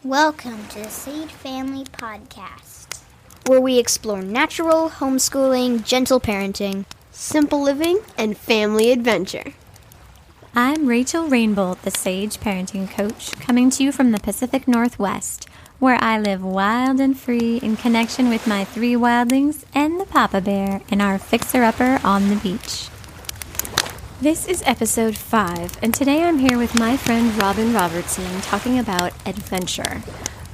Welcome to the Sage Family Podcast, where we explore natural, homeschooling, gentle parenting, simple living, and family adventure. I'm Rachel Rainbolt, the Sage Parenting Coach, coming to you from the Pacific Northwest, where I live wild and free in connection with my 3 wildlings and the Papa Bear and our fixer-upper on the beach. This is episode 5, and today I'm here with my friend Robyn Robertson talking about adventure.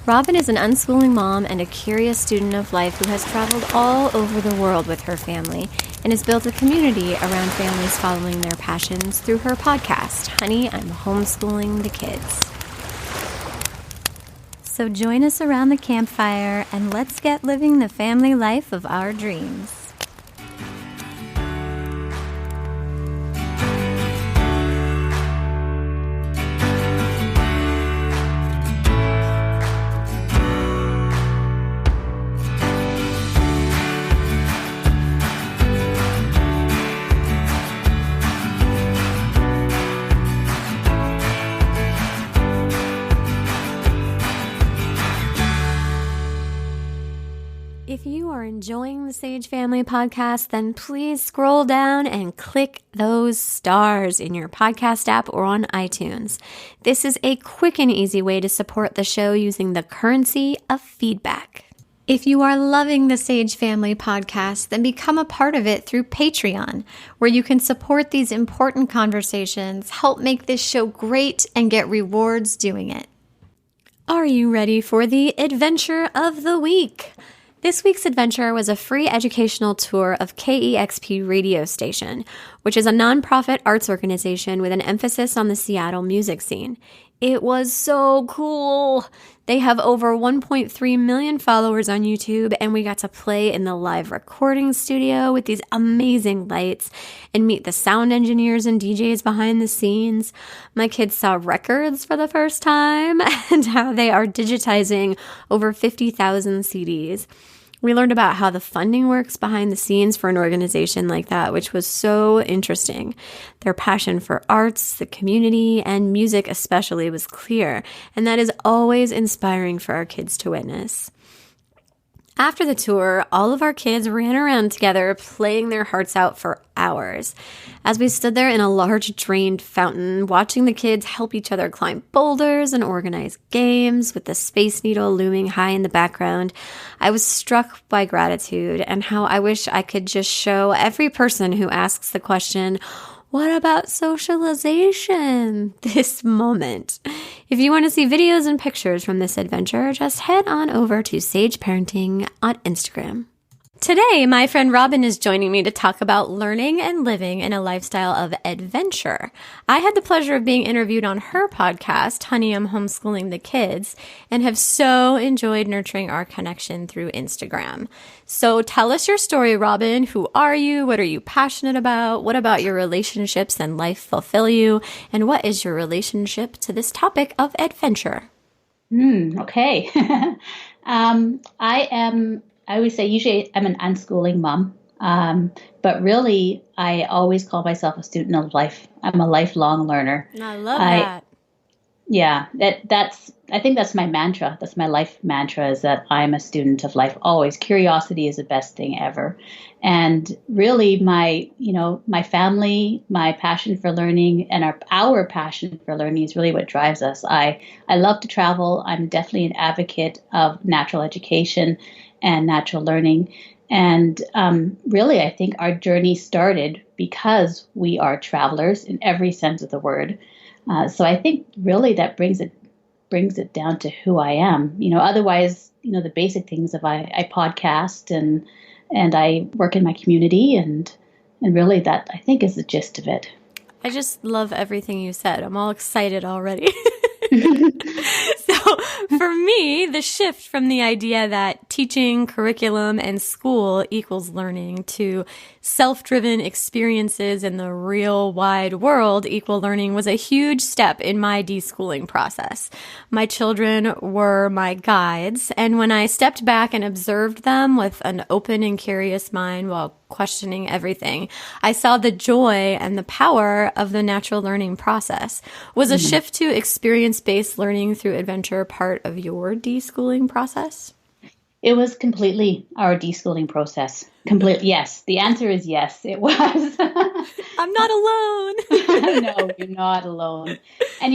Robyn is an unschooling mom and a curious student of life who has traveled all over the world with her family and has built a community around families following their passions through her podcast, Honey, I'm Homeschooling the Kids. So join us around the campfire and let's get living the family life of our dreams. If you are enjoying the Sage Family Podcast, then please scroll down and click those stars in your podcast app or on iTunes. This is a quick and easy way to support the show using the currency of feedback. If you are loving the Sage Family Podcast, then become a part of it through Patreon, where you can support these important conversations, help make this show great, and get rewards doing it. Are you ready for the adventure of the week? This week's adventure was a free educational tour of KEXP radio station, which is a nonprofit arts organization with an emphasis on the Seattle music scene. It was so cool. They have over 1.3 million followers on YouTube, and we got to play in the live recording studio with these amazing lights and meet the sound engineers and DJs behind the scenes. My kids saw records for the first time and how they are digitizing over 50,000 CDs. We learned about how the funding works behind the scenes for an organization like that, which was so interesting. Their passion for arts, the community, and music especially was clear, and that is always inspiring for our kids to witness. After the tour, all of our kids ran around together, playing their hearts out for hours. As we stood there in a large drained fountain, watching the kids help each other climb boulders and organize games with the Space Needle looming high in the background, I was struck by gratitude and how I wish I could just show every person who asks the question, "What about socialization?" this moment. If you want to see videos and pictures from this adventure, just head on over to Sage Parenting on Instagram. Today, my friend Robyn is joining me to talk about learning and living in a lifestyle of adventure. I had the pleasure of being interviewed on her podcast, Honey, I'm Homeschooling the Kids, and have so enjoyed nurturing our connection through Instagram. So tell us your story, Robyn. Who are you? What are you passionate about? What about your relationships and life fulfill you? And what is your relationship to this topic of adventure? Okay. I always say usually I'm an unschooling mom, but really I always call myself a student of life. I'm a lifelong learner. I love that. Yeah, I think that's my mantra. That's my life mantra, is that I'm a student of life. Always. Curiosity is the best thing ever. And really my family, my passion for learning, and our passion for learning is really what drives us. I love to travel. I'm definitely an advocate of natural education and natural learning. And really, I think our journey started because we are travelers in every sense of the word. So I think really that brings it down to who I am. Otherwise, the basic things of I podcast and I work in my community, and really that I think is the gist of it. I just love everything you said. I'm all excited already. So for me, the shift from the idea that teaching, curriculum, and school equals learning to self-driven experiences in the real wide world equal learning was a huge step in my deschooling process. My children were my guides, and when I stepped back and observed them with an open and curious mind while questioning everything. I saw the joy and the power of the natural learning process. Was a shift to experience-based learning through adventure part of your deschooling process? It was completely our deschooling process. Completely, yes. The answer is yes, it was. I'm not alone. No, you're not alone. And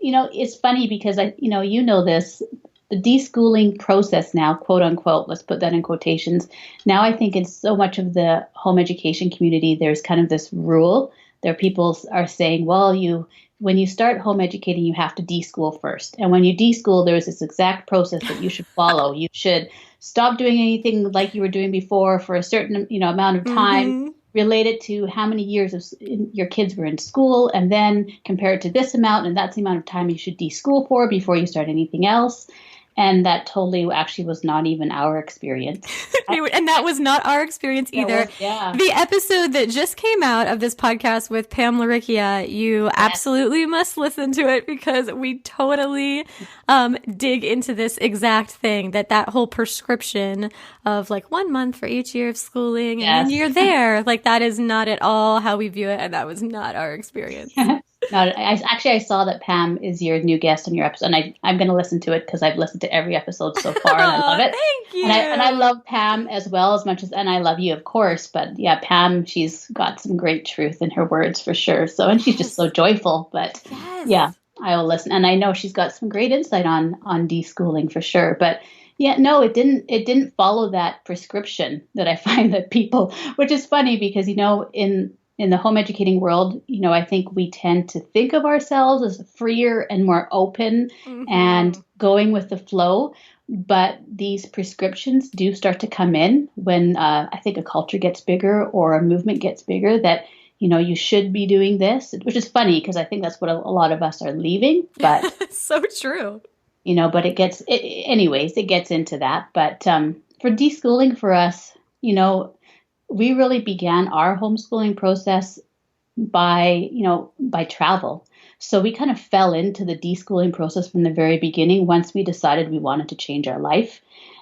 it's funny because you know this, the deschooling process now, quote unquote, let's put that in quotations. Now I think in so much of the home education community, there's kind of this rule. There people are saying, well, when you start home educating, you have to deschool first. And when you deschool, there's this exact process that you should follow. You should stop doing anything like you were doing before for a certain amount of time, related to how many years your kids were in school, and then compare it to this amount, and that's the amount of time you should deschool for before you start anything else. And that totally actually was not even our experience. And that was not our experience either. The episode that just came out of this podcast with Pam Laricchia, you absolutely must listen to it, because we totally dig into this exact thing, that whole prescription of like 1 month for each year of schooling, and then you're there. Like, that is not at all how we view it, and that was not our experience. No, I saw that Pam is your new guest on your episode, and I'm going to listen to it because I've listened to every episode so far, and I love it. Thank you. And I love Pam as much as, and I love you, of course. But yeah, Pam, she's got some great truth in her words for sure. So, and she's just so joyful. But yeah, I will listen, and I know she's got some great insight on deschooling for sure. But yeah, no, it didn't follow that prescription that I find that people, which is funny because in the home educating world, I think we tend to think of ourselves as freer and more open and going with the flow. But these prescriptions do start to come in when I think a culture gets bigger or a movement gets bigger, that, you should be doing this, which is funny because I think that's what a lot of us are leaving. But so true. But it gets into that. But for deschooling for us, we really began our homeschooling process by travel. So we kind of fell into the deschooling process from the very beginning once we decided we wanted to change our life.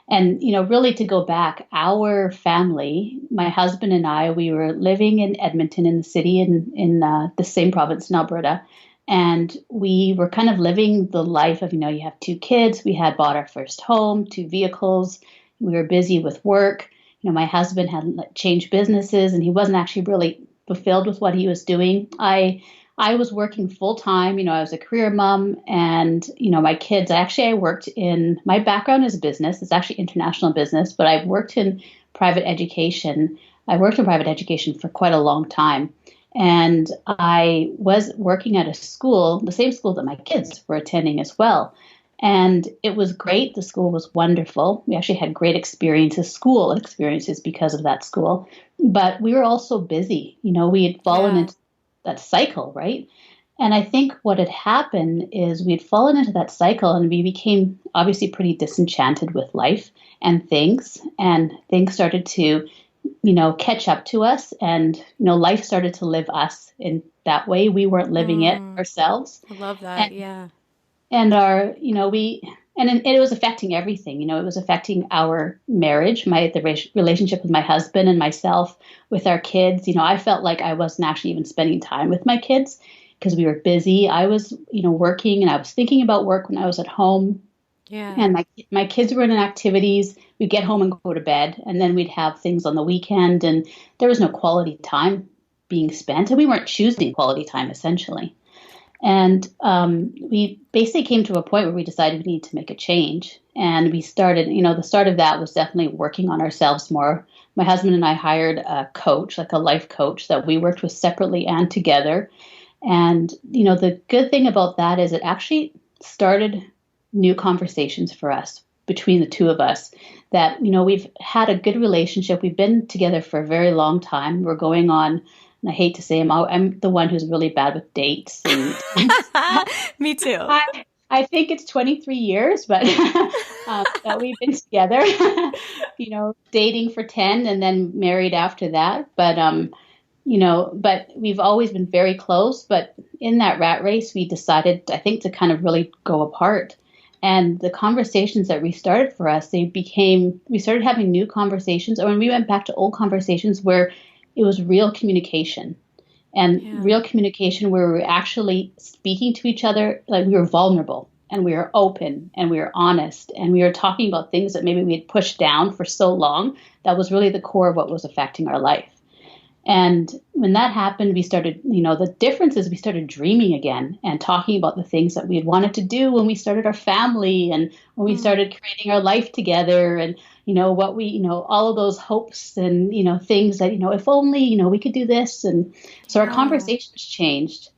And, really to go back, our family, my husband and I, we were living in Edmonton, in the city in the same province in Alberta. And we were kind of living the life of, you have 2 kids. We had bought our first home, 2 vehicles. We were busy with work. My husband had changed businesses, and he wasn't actually really fulfilled with what he was doing. I was working full time. I was a career mom, and my kids. I worked in, my background is business. It's actually international business, but I've worked in private education. I worked in private education for quite a long time, and I was working at a school, the same school that my kids were attending as well. And it was great. The school was wonderful. We actually had great school experiences because of that school. But we were also busy. We had fallen into that cycle, right? And I think what had happened is we had fallen into that cycle, and we became obviously pretty disenchanted with life and things started to, catch up to us, and, life started to live us in that way. We weren't living it ourselves. I love that. And it was affecting everything. It was affecting our marriage, the relationship with my husband and myself, with our kids. I felt like I wasn't actually even spending time with my kids because we were busy. I was, working, and I was thinking about work when I was at home. Yeah. And my kids were in activities. We'd get home and go to bed, and then we'd have things on the weekend, and there was no quality time being spent, and we weren't choosing quality time essentially. And we basically came to a point where we decided we need to make a change. And we started, the start of that was definitely working on ourselves more. My husband and I hired a coach, like a life coach, that we worked with separately and together. And, the good thing about that is it actually started new conversations for us between the two of us, that, we've had a good relationship. We've been together for a very long time. We're going on, and I hate to say I'm the one who's really bad with dates. And me too. I think it's 23 years, but that we've been together, dating for 10 and then married after that. But, but we've always been very close. But in that rat race, we decided, I think, to kind of really go apart. And the conversations that restarted for us, we started having new conversations, or when we went back to old conversations where it was real communication. And real communication where we were actually speaking to each other, like we were vulnerable and we were open and we were honest and we were talking about things that maybe we had pushed down for so long. That was really the core of what was affecting our life. And when that happened, we started, the difference is we started dreaming again and talking about the things that we had wanted to do when we started our family and when we started creating our life together and, what we, all of those hopes and, things that, if only, we could do this. And so our conversations changed.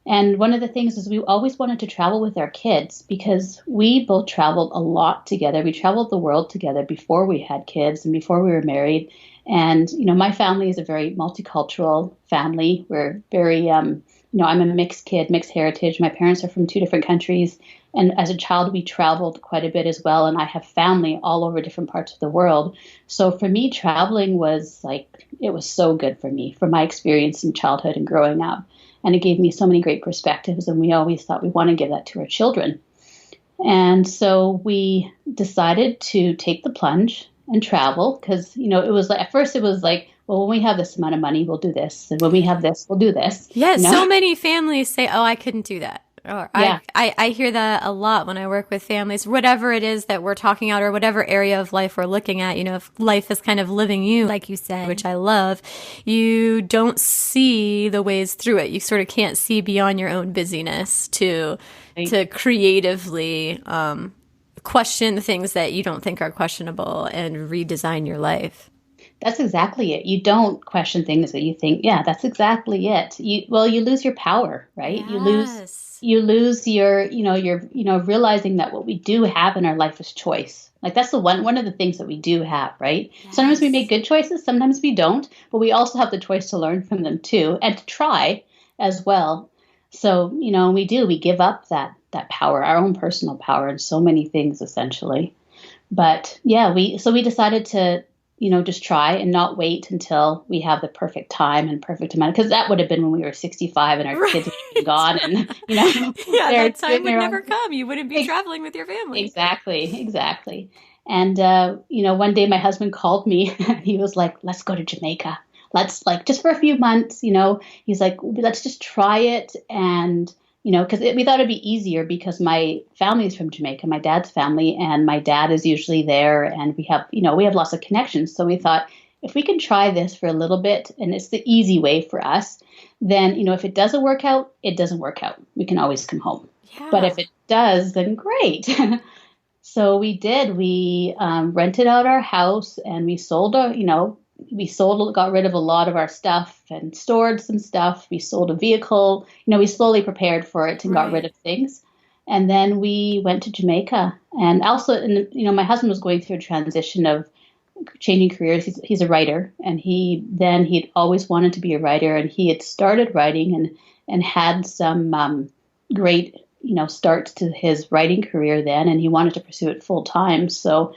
And one of the things is we always wanted to travel with our kids because we both traveled a lot together. We traveled the world together before we had kids and before we were married. And, my family is a very multicultural family. We're very, I'm a mixed kid, mixed heritage. My parents are from 2 different countries. And as a child, we traveled quite a bit as well. And I have family all over different parts of the world. So for me, traveling was it was so good for me, for my experience in childhood and growing up. And it gave me so many great perspectives. And we always thought we want to give that to our children. And so we decided to take the plunge and travel because, it was at first it was well, when we have this amount of money, we'll do this. And when we have this, we'll do this. Yes, so many families say, oh, I couldn't do that. Or I hear that a lot when I work with families, whatever it is that we're talking about or whatever area of life we're looking at. If life is kind of living you, like you said, which I love, you don't see the ways through it. You sort of can't see beyond your own busyness to creatively question the things that you don't think are questionable and redesign your life. That's exactly it. You don't question things that you think, that's exactly it. You lose your power, right? Yes. You lose your realizing that what we do have in our life is choice. That's the one of the things that we do have, right? Yes. Sometimes we make good choices, sometimes we don't, but we also have the choice to learn from them too and to try as well. So, we give up that power, our own personal power in so many things essentially. But we decided to just try and not wait until we have the perfect time and perfect amount, because that would have been when we were 65 and our kids would have been gone. And, that time would never come. You wouldn't be traveling with your family. Exactly. And, one day my husband called me and he was like, let's go to Jamaica. Let's just for a few months, he's like, let's just try it. And, because we thought it'd be easier because my family is from Jamaica, my dad's family, and my dad is usually there. And we have lots of connections. So we thought if we can try this for a little bit and it's the easy way for us, then, if it doesn't work out, it doesn't work out. We can always come home. Yeah. But if it does, then great. So we did. We rented out our house and we got rid of a lot of our stuff and stored some stuff. We sold a vehicle. We slowly prepared for it and got rid of things. And then we went to Jamaica. And also, my husband was going through a transition of changing careers. He's a writer, and he'd always wanted to be a writer, and he had started writing and had some great, starts to his writing career then, and he wanted to pursue it full time. So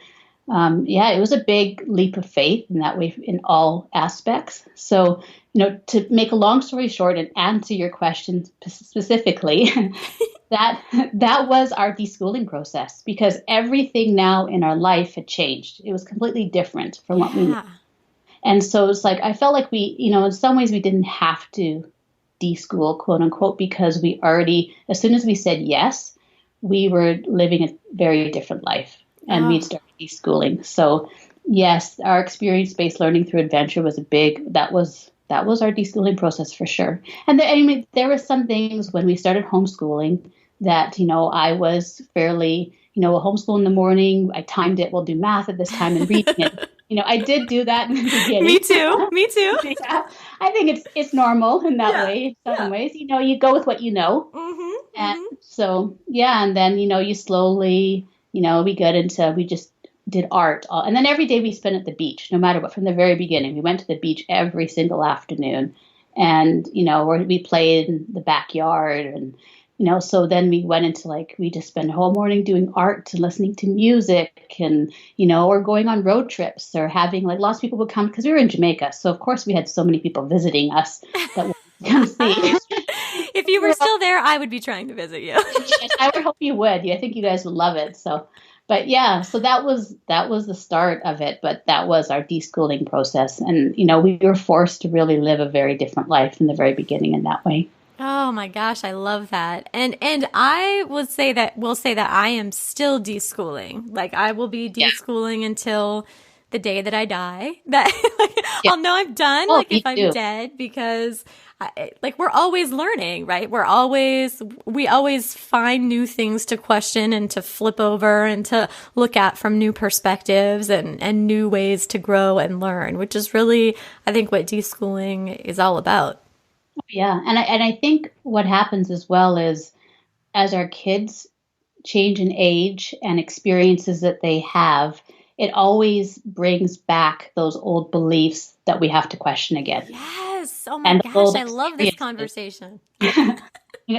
it was a big leap of faith in that way in all aspects. So, to make a long story short and answer your question specifically, that was our deschooling process because everything now in our life had changed. It was completely different from what we knew. And so it's I felt like we, in some ways we didn't have to deschool, quote unquote, because we already, as soon as we said yes, we were living a very different life. And we'd started deschooling. So yes, our experience-based learning through adventure was that was our deschooling process for sure. And there were some things when we started homeschooling that, I was fairly, a homeschool in the morning. I timed it. We'll do math at this time and reading it. I did do that in the beginning. Me too. Yeah, I think it's normal in that way. In some ways, you go with what you know. Mm-hmm, and so, and then, you slowly, we just did art. And then every day we spent at the beach, no matter what, from the very beginning. We went to the beach every single afternoon and, we played in the backyard and, so then we went into we just spent the whole morning doing art and listening to music and, or going on road trips or having lots of people would come because we were in Jamaica. So of course we had so many people visiting us that would come see. If you were still there, I would be trying to visit you. Yes, I would hope you would. I think you guys would love it. So, but yeah, so that was the start of it. But that was our deschooling process, and we were forced to really live a very different life in the very beginning in that way. Oh my gosh, I love that. And I will say that I am still deschooling. Like I will be deschooling until the day that I die. That I'll know I'm done. If I'm dead, because we're always learning, right? We always find new things to question and to flip over and to look at from new perspectives and new ways to grow and learn, which is really, I think, what deschooling is all about. Yeah. And I think what happens as well is as our kids change in age and experiences that they have, it always brings back those old beliefs that we have to question again. Yes. Oh my gosh, I love this conversation.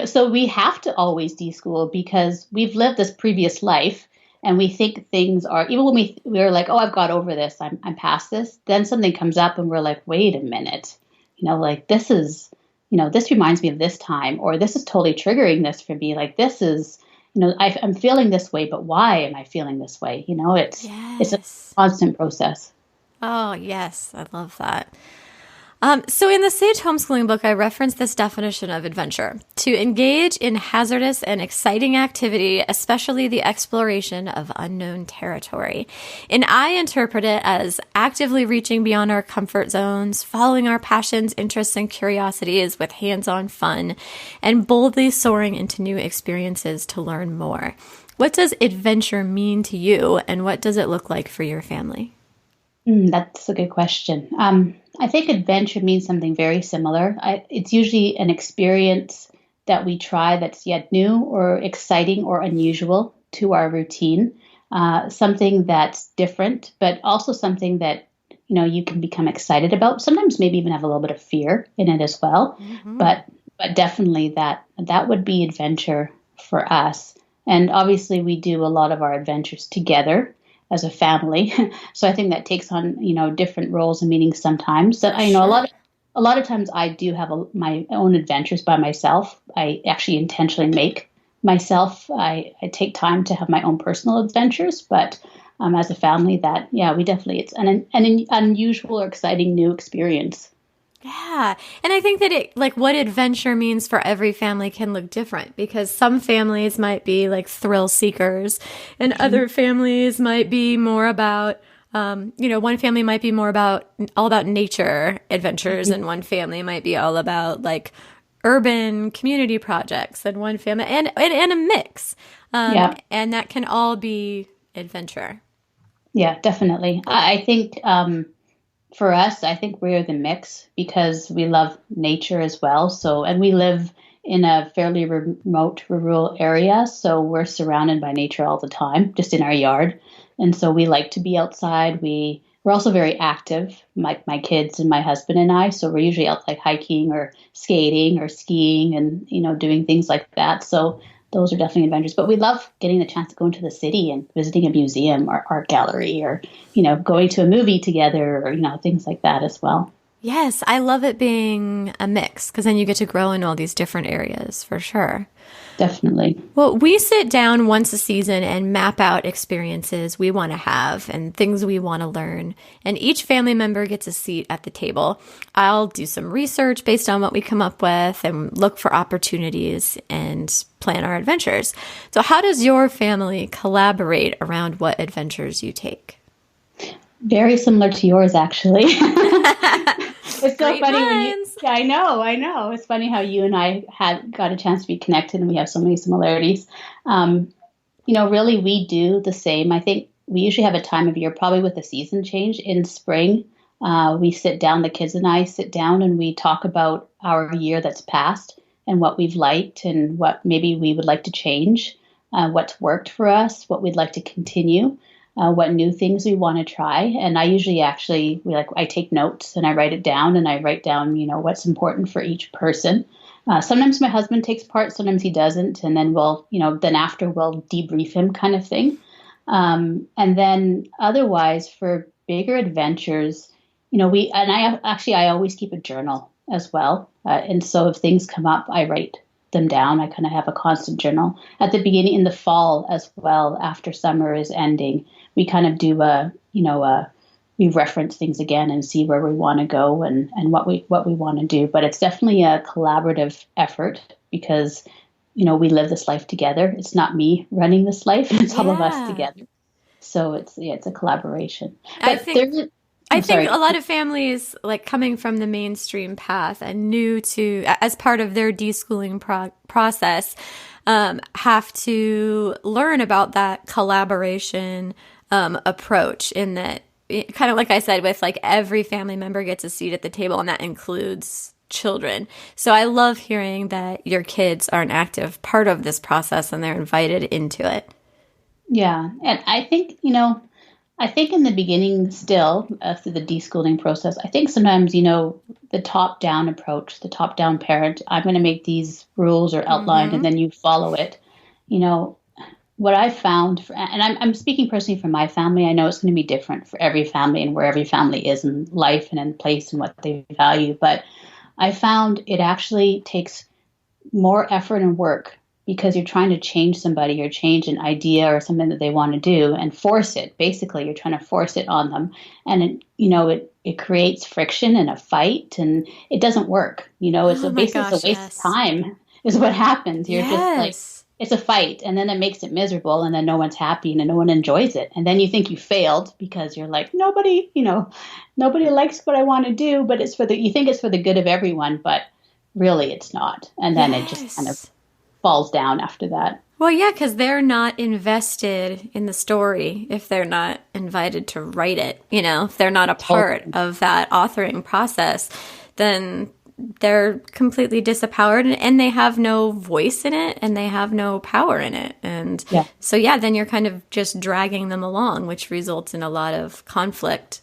So we have to always deschool because we've lived this previous life and we think things are, even when we're like, oh, I've got over this, I'm past this, then something comes up and we're like, wait a minute, this is, this reminds me of this time, or this is totally triggering this for me. Like this is, I'm feeling this way, but why am I feeling this way? It's a constant process. Oh, yes. I love that. So in the Sage Homeschooling book, I referenced this definition of adventure: to engage in hazardous and exciting activity, especially the exploration of unknown territory. And I interpret it as actively reaching beyond our comfort zones, following our passions, interests, and curiosities with hands-on fun, and boldly soaring into new experiences to learn more. What does adventure mean to you, and what does it look like for your family? That's a good question. I think adventure means something very similar. It's usually an experience that we try that's yet new or exciting or unusual to our routine, something that's different, but also something that you can become excited about. Sometimes maybe even have a little bit of fear in it as well. Mm-hmm. But definitely that would be adventure for us. And obviously we do a lot of our adventures together as a family. So I think that takes on, different roles and meanings sometimes. That a lot of times I do have my own adventures by myself. I actually intentionally make myself. I take time to have my own personal adventures, but as a family we definitely, it's an unusual or exciting new experience. Yeah. And I think that what adventure means for every family can look different, because some families might be like thrill seekers and other families might be more about, one family might be all about nature adventures and one family might be all about like urban community projects and one family and a mix. And that can all be adventure. Yeah, definitely. I think, for us, I think we're the mix because we love nature as well. So, and we live in a fairly remote rural area. So we're surrounded by nature all the time, just in our yard. And so we like to be outside. We're also very active, my kids and my husband and I. So we're usually out like hiking or skating or skiing and, doing things like that. So those are definitely adventures. But we love getting the chance to go into the city and visiting a museum or art gallery or, going to a movie together or, things like that as well. Yes, I love it being a mix because then you get to grow in all these different areas for sure. Definitely. Well, we sit down once a season and map out experiences we want to have and things we want to learn. And each family member gets a seat at the table. I'll do some research based on what we come up with and look for opportunities and plan our adventures. So how does your family collaborate around what adventures you take? Very similar to yours, actually. It's so Great funny minds. I know. It's funny how you and I got a chance to be connected and we have so many similarities. Really we do the same. I think we usually have a time of year, probably with the season change in spring. We sit down, the kids and I sit down and we talk about our year that's passed and what we've liked and what maybe we would like to change, what's worked for us, what we'd like to continue. What new things we want to try. And I usually I take notes and I write it down and I write down, what's important for each person. Sometimes my husband takes part, sometimes he doesn't. And then then after we'll debrief him kind of thing. And then otherwise for bigger adventures, I always keep a journal as well. And so if things come up, I write them down. I kind of have a constant journal. At the beginning, in the fall as well, after summer is ending, we kind of do we reference things again and see where we want to go and what we want to do. But it's definitely a collaborative effort because, we live this life together. It's not me running this life. It's all of us together. So it's a collaboration. But I think a lot of families, like coming from the mainstream path and new to, as part of their deschooling process, have to learn about that collaboration approach in that, kind of like I said, with like every family member gets a seat at the table, and that includes children. So I love hearing that your kids are an active part of this process and they're invited into it. Yeah. And I think, in the beginning still, through the deschooling process, I think sometimes, the top-down approach, the top-down parent, I'm going to make these rules or outline and then you follow it. What I found, and I'm speaking personally for my family, I know it's going to be different for every family and where every family is in life and in place and what they value, but I found it actually takes more effort and work because you're trying to change somebody or change an idea or something that they want to do and force it. Basically, you're trying to force it on them. And, it creates friction and a fight, and it doesn't work. It's a waste of time is what happens. You're just like, it's a fight, and then it makes it miserable, and then no one's happy and no one enjoys it. And then you think you failed because you're like, nobody likes what I want to do, but you think it's for the good of everyone, but really it's not. And then it just kind of falls down after that. Well, yeah, because they're not invested in the story if they're not invited to write it. If they're not a part of that authoring process, then they're completely disempowered and they have no voice in it and they have no power in it. And so, then you're kind of just dragging them along, which results in a lot of conflict.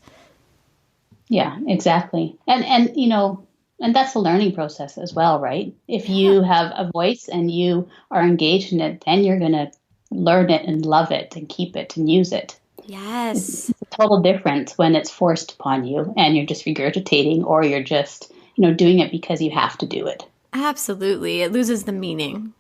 Yeah, exactly. And that's a learning process as well, right? If you have a voice and you are engaged in it, then you're going to learn it and love it and keep it and use it. Yes. It's a total difference when it's forced upon you and you're just regurgitating or you're just, doing it because you have to do it. Absolutely. It loses the meaning.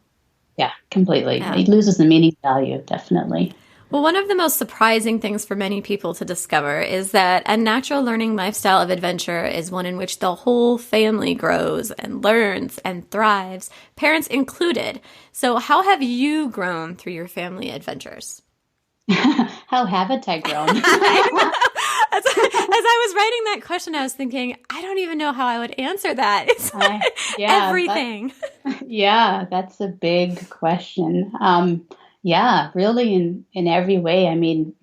Yeah, completely. Yeah. It loses the meaning value, definitely. Well, one of the most surprising things for many people to discover is that a natural learning lifestyle of adventure is one in which the whole family grows and learns and thrives, parents included. So how have you grown through your family adventures? How haven't I grown? As I was writing that question, I was thinking, I don't even know how I would answer that. It's everything. That's a big question. Really in every way. I mean,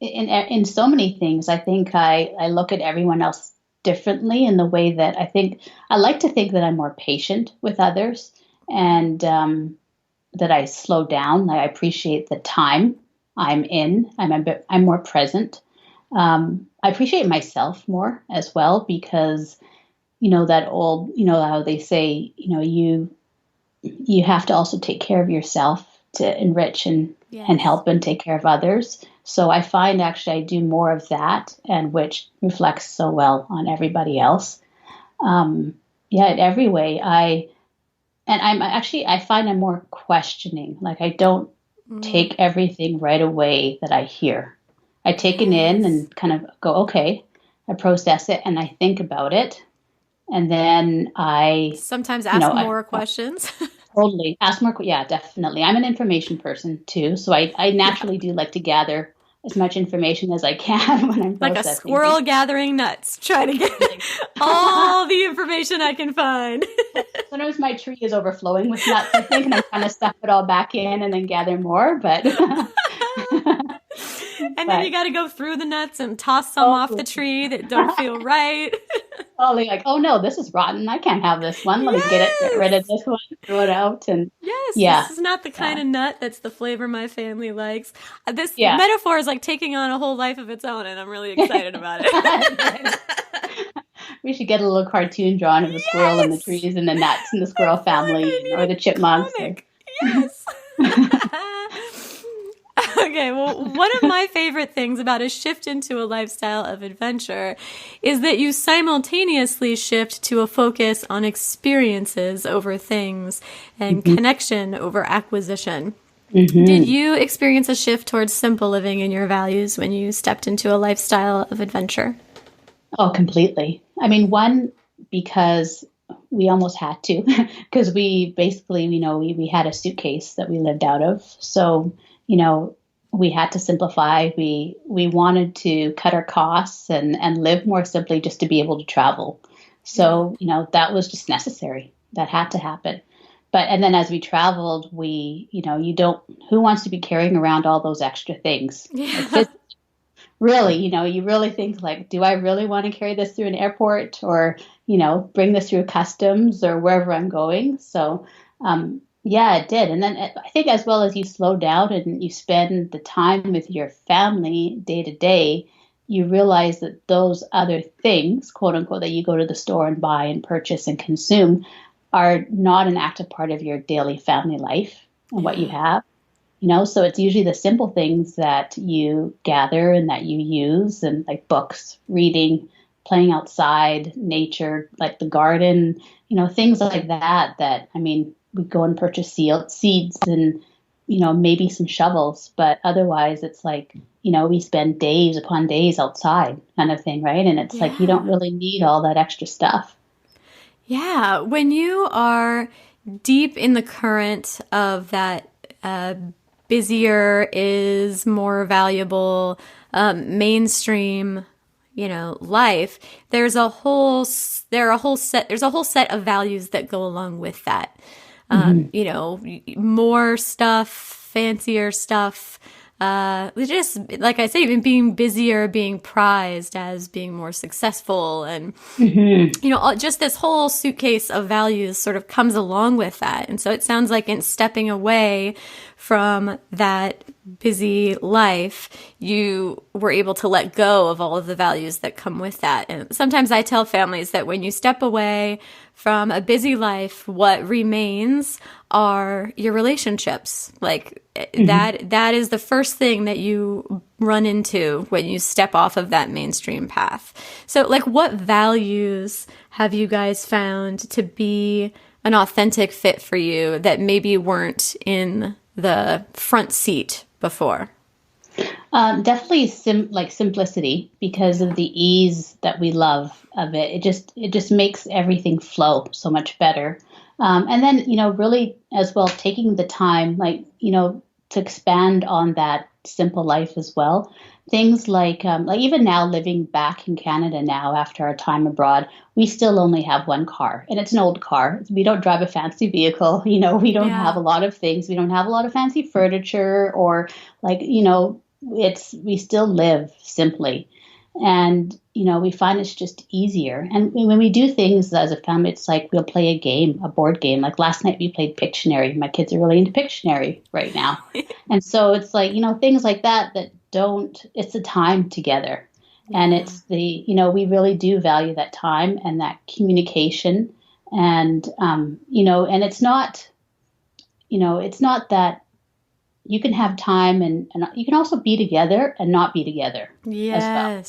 in so many things, I think I look at everyone else differently in the way that I like to think that I'm more patient with others and that I slow down. I appreciate the time I'm in. I'm more present. I appreciate myself more as well because, that old, how they say, you have to also take care of yourself to enrich and help and take care of others. So I find actually I do more of that, and which reflects so well on everybody else. In every way. I find I'm more questioning. Like I don't take everything right away that I hear. I take it in and kind of go, okay, I process it and I think about it. And then I sometimes ask more questions. Totally. Ask more. Yeah, definitely. I'm an information person too. So I naturally do like to gather as much information as I can when I'm processing. Like a squirrel gathering nuts, trying to get all the information I can find. Sometimes my tree is overflowing with nuts, I think, and I kind of stuff it all back in and then gather more. But and then you got to go through the nuts and toss some off the tree that don't feel right. Like, oh no, this is rotten. I can't have this one. Let me get rid of this one, throw it out. And this is not the kind of nut that's the flavor my family likes. This metaphor is like taking on a whole life of its own, and I'm really excited about it. We should get a little cartoon drawn of the squirrel and the trees and the nuts and the squirrel family or the chipmunks. Yes. Okay, well, one of my favorite things about a shift into a lifestyle of adventure is that you simultaneously shift to a focus on experiences over things and connection over acquisition. Did you experience a shift towards simple living in your values when you stepped into a lifestyle of adventure? Oh, completely. I mean, one, because we almost had to, because we basically, we had a suitcase that we lived out of. So, we had to simplify. We wanted to cut our costs and live more simply just to be able to travel. So, that was just necessary. That had to happen. And then as we traveled, who wants to be carrying around all those extra things? Yeah. Really, you really think like, do I really want to carry this through an airport or, bring this through customs or wherever I'm going? So, yeah, it did. And then I think as well as you slow down and you spend the time with your family day to day, you realize that those other things, quote unquote, that you go to the store and buy and purchase and consume are not an active part of your daily family life and what you have. So it's usually the simple things that you gather and that you use, and like books, reading, playing outside, nature, like the garden, things like that. We go and purchase seeds and, maybe some shovels, but otherwise it's like, we spend days upon days outside kind of thing, right? And it's like, you don't really need all that extra stuff. Yeah. When you are deep in the current of that, busier is more valuable, mainstream, life, there's a whole set of values that go along with that. More stuff, fancier stuff, just like I say, even being busier, being prized as being more successful, and just this whole suitcase of values sort of comes along with that. And so it sounds like in stepping away from that busy life, you were able to let go of all of the values that come with that. And sometimes I tell families that when you step away from a busy life, what remains are your relationships. Like that is the first thing that you run into when you step off of that mainstream path. So like, what values have you guys found to be an authentic fit for you that maybe weren't in the front seat before? Definitely simplicity, because of the ease that we love of it. It just makes everything flow so much better. And then, really as well, taking the time, to expand on that simple life as well. Things like even now living back in Canada now after our time abroad, we still only have one car, and it's an old car. We don't drive a fancy vehicle. We don't have a lot of things. We don't have a lot of fancy furniture or we still live simply. And, we find it's just easier. And when we do things as a family, it's like we'll play a board game. Like last night we played Pictionary. My kids are really into Pictionary right now. And so it's like, things like that it's the time together. And it's we really do value that time and that communication. And, and it's not that you can have time and you can also be together and not be together as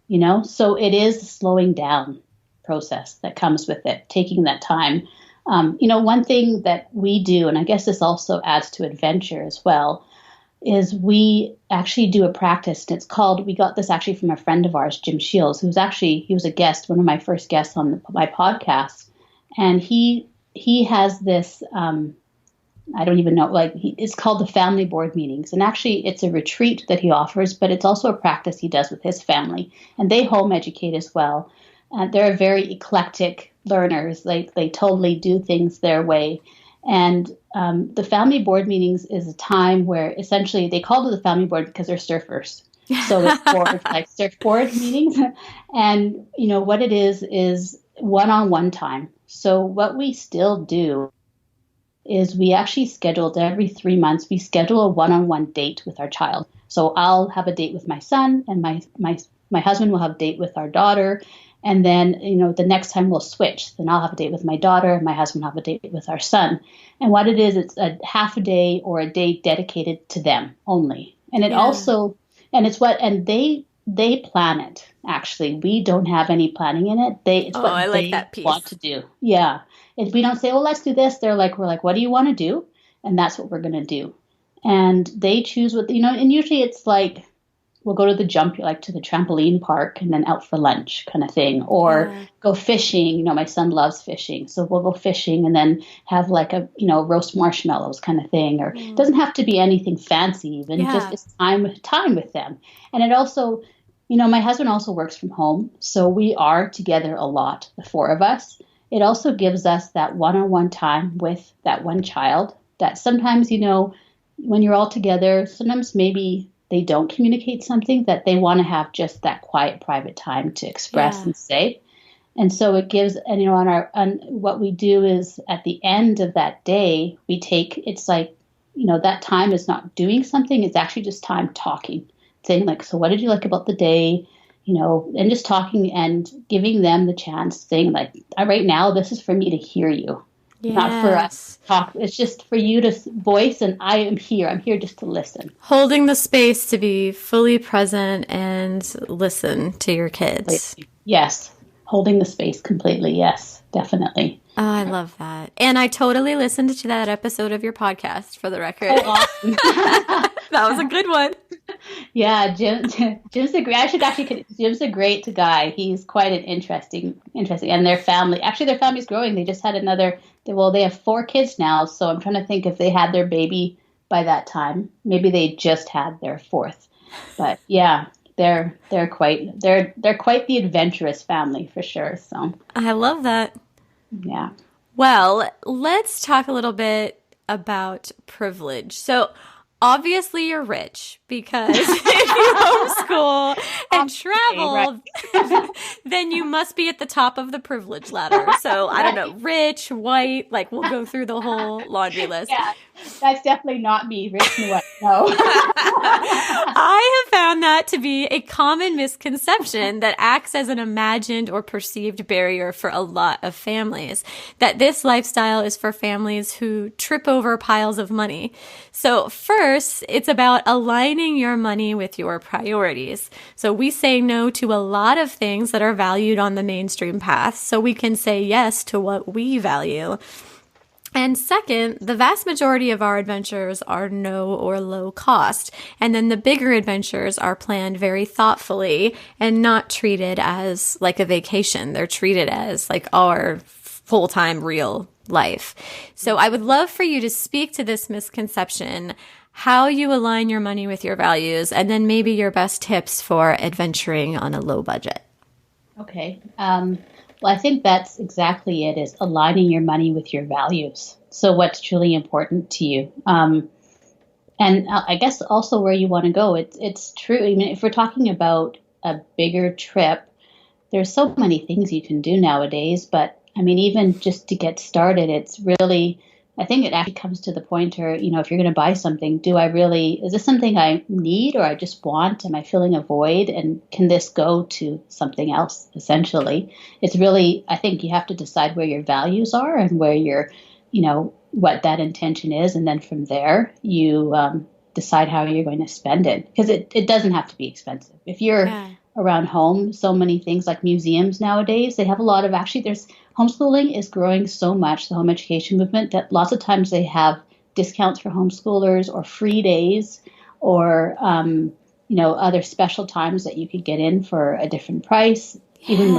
well. So it is a slowing down process that comes with it, taking that time. One thing that we do, and I guess this also adds to adventure as well, is we actually do a practice, and it's called, we got this actually from a friend of ours, Jim Shields, he was a guest, one of my first guests on my podcast. And he has this, I don't even know, it's called the family board meetings. And actually it's a retreat that he offers, but it's also a practice he does with his family. And they home educate as well. They're very eclectic learners. They totally do things their way. And the family board meetings is a time where essentially they call it the family board because they're surfers. So it's like surfboard meetings. And, what it is one-on-one time. So what we still do is we actually scheduled every 3 months, we schedule a one-on-one date with our child. So I'll have a date with my son, and my husband will have a date with our daughter. And then, the next time we'll switch. Then I'll have a date with my daughter, and my husband will have a date with our son. And what it is, it's a half a day or a day dedicated to them only. And it also, and it's what, and they plan it. Actually, we don't have any planning in it. It's what I like they that piece. want to do. Yeah. If we don't say, oh, let's do this, we're like, what do you want to do? And that's what we're going to do. And they choose what, and usually it's like, we'll go to the to the trampoline park and then out for lunch kind of thing, or go fishing. My son loves fishing. So we'll go fishing and then have like a, roast marshmallows kind of thing, or it doesn't have to be anything fancy even, just it's time with them. And it also, my husband also works from home. So we are together a lot, the four of us. It also gives us that one-on-one time with that one child that sometimes, when you're all together, sometimes maybe they don't communicate something that they want to have just that quiet, private time to express and say. And so it gives, and on what we do is at the end of that day, it's like, that time is not doing something. It's actually just time talking, saying like, so what did you like about the day? And just talking and giving them the chance, saying like, right now, this is for me to hear you. Yes. Not for us to talk. It's just for you to voice, and I am here. I'm here just to listen. Holding the space to be fully present and listen to your kids. Yes. Holding the space completely. Yes, definitely. Oh, I love that. And I totally listened to that episode of your podcast, for the record. Oh, awesome. That was a good one. Yeah, Jim's a great. Jim's a great guy. He's quite an interesting, and their family's growing. They just had they have 4 kids now. So I'm trying to think if they had their baby by that time. Maybe they just had their 4th. But yeah, they're quite the adventurous family for sure. So I love that. Yeah. Well, let's talk a little bit about privilege. So obviously you're rich, because if you homeschool and travel, right, then you must be at the top of the privilege ladder. So I don't know, rich, white, like we'll go through the whole laundry list. Yeah, that's definitely not me, rich and white. No. I have found that to be a common misconception that acts as an imagined or perceived barrier for a lot of families, that this lifestyle is for families who trip over piles of money. So first, it's about aligning your money with your priorities. So we say no to a lot of things that are valued on the mainstream path, so we can say yes to what we value. And second, the vast majority of our adventures are no or low cost. And then the bigger adventures are planned very thoughtfully and not treated as like a vacation. They're treated as like our full-time real life. So I would love for you to speak to this misconception, how you align your money with your values, and then maybe your best tips for adventuring on a low budget. Okay. Well, I think that's exactly it, is aligning your money with your values. So what's truly important to you. And I guess also where you want to go. It's true. I mean, if we're talking about a bigger trip, there's so many things you can do nowadays. But I mean, even just to get started, it's really, I think it actually comes to the point where, if you're going to buy something, is this something I need or I just want? Am I filling a void? And can this go to something else, essentially? It's really, I think you have to decide where your values are and where your, what that intention is. And then from there, you decide how you're going to spend it. Because it doesn't have to be expensive. If you're around home, so many things like museums nowadays, they have a lot of, homeschooling is growing so much, the home education movement, that lots of times they have discounts for homeschoolers or free days or, other special times that you could get in for a different price. Yes. Even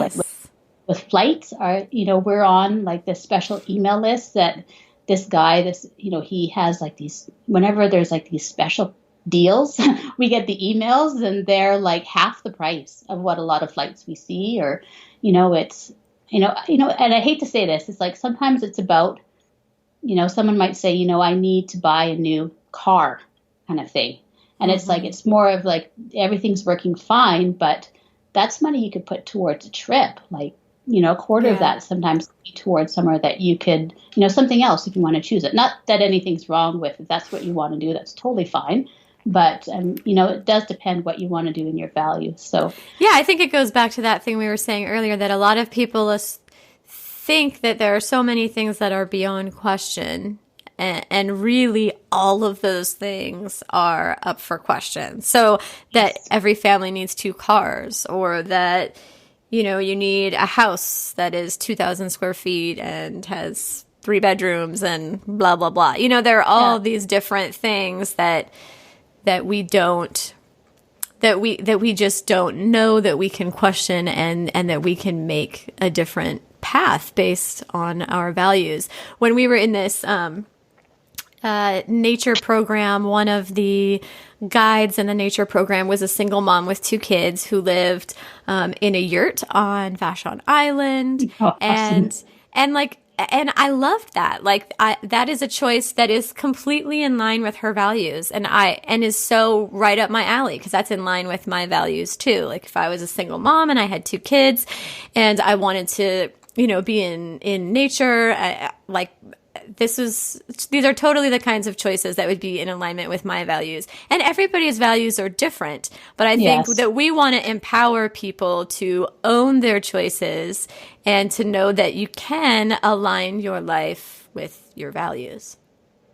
with flights, we're on like this special email list that this guy, he has like these, whenever there's like these special deals, we get the emails and they're like half the price of what a lot of flights we see, or, it's, and I hate to say this, it's like sometimes it's about, someone might say, I need to buy a new car kind of thing. And it's like, it's more of like everything's working fine, but that's money you could put towards a trip. Like, a quarter of that sometimes towards somewhere that you could, something else if you want to choose it. Not that anything's wrong with, if that's what you want to do, that's totally fine. But, it does depend what you want to do in your values. So, yeah, I think it goes back to that thing we were saying earlier, that a lot of people think that there are so many things that are beyond question. And really, all of those things are up for question. So that every family needs 2 cars, or that, you need a house that is 2,000 square feet and has 3 bedrooms and blah, blah, blah. There are all these different things that we don't, that we just don't know, that we can question, and that we can make a different path based on our values. When we were in this nature program, one of the guides in the nature program was a single mom with 2 kids who lived in a yurt on Vashon Island. Oh, awesome. And I loved that. That is a choice that is completely in line with her values, and is so right up my alley, because that's in line with my values too. Like, if I was a single mom and I had 2 kids and I wanted to, be in nature, these are totally the kinds of choices that would be in alignment with my values. And everybody's values are different, but I think that we want to empower people to own their choices and to know that you can align your life with your values.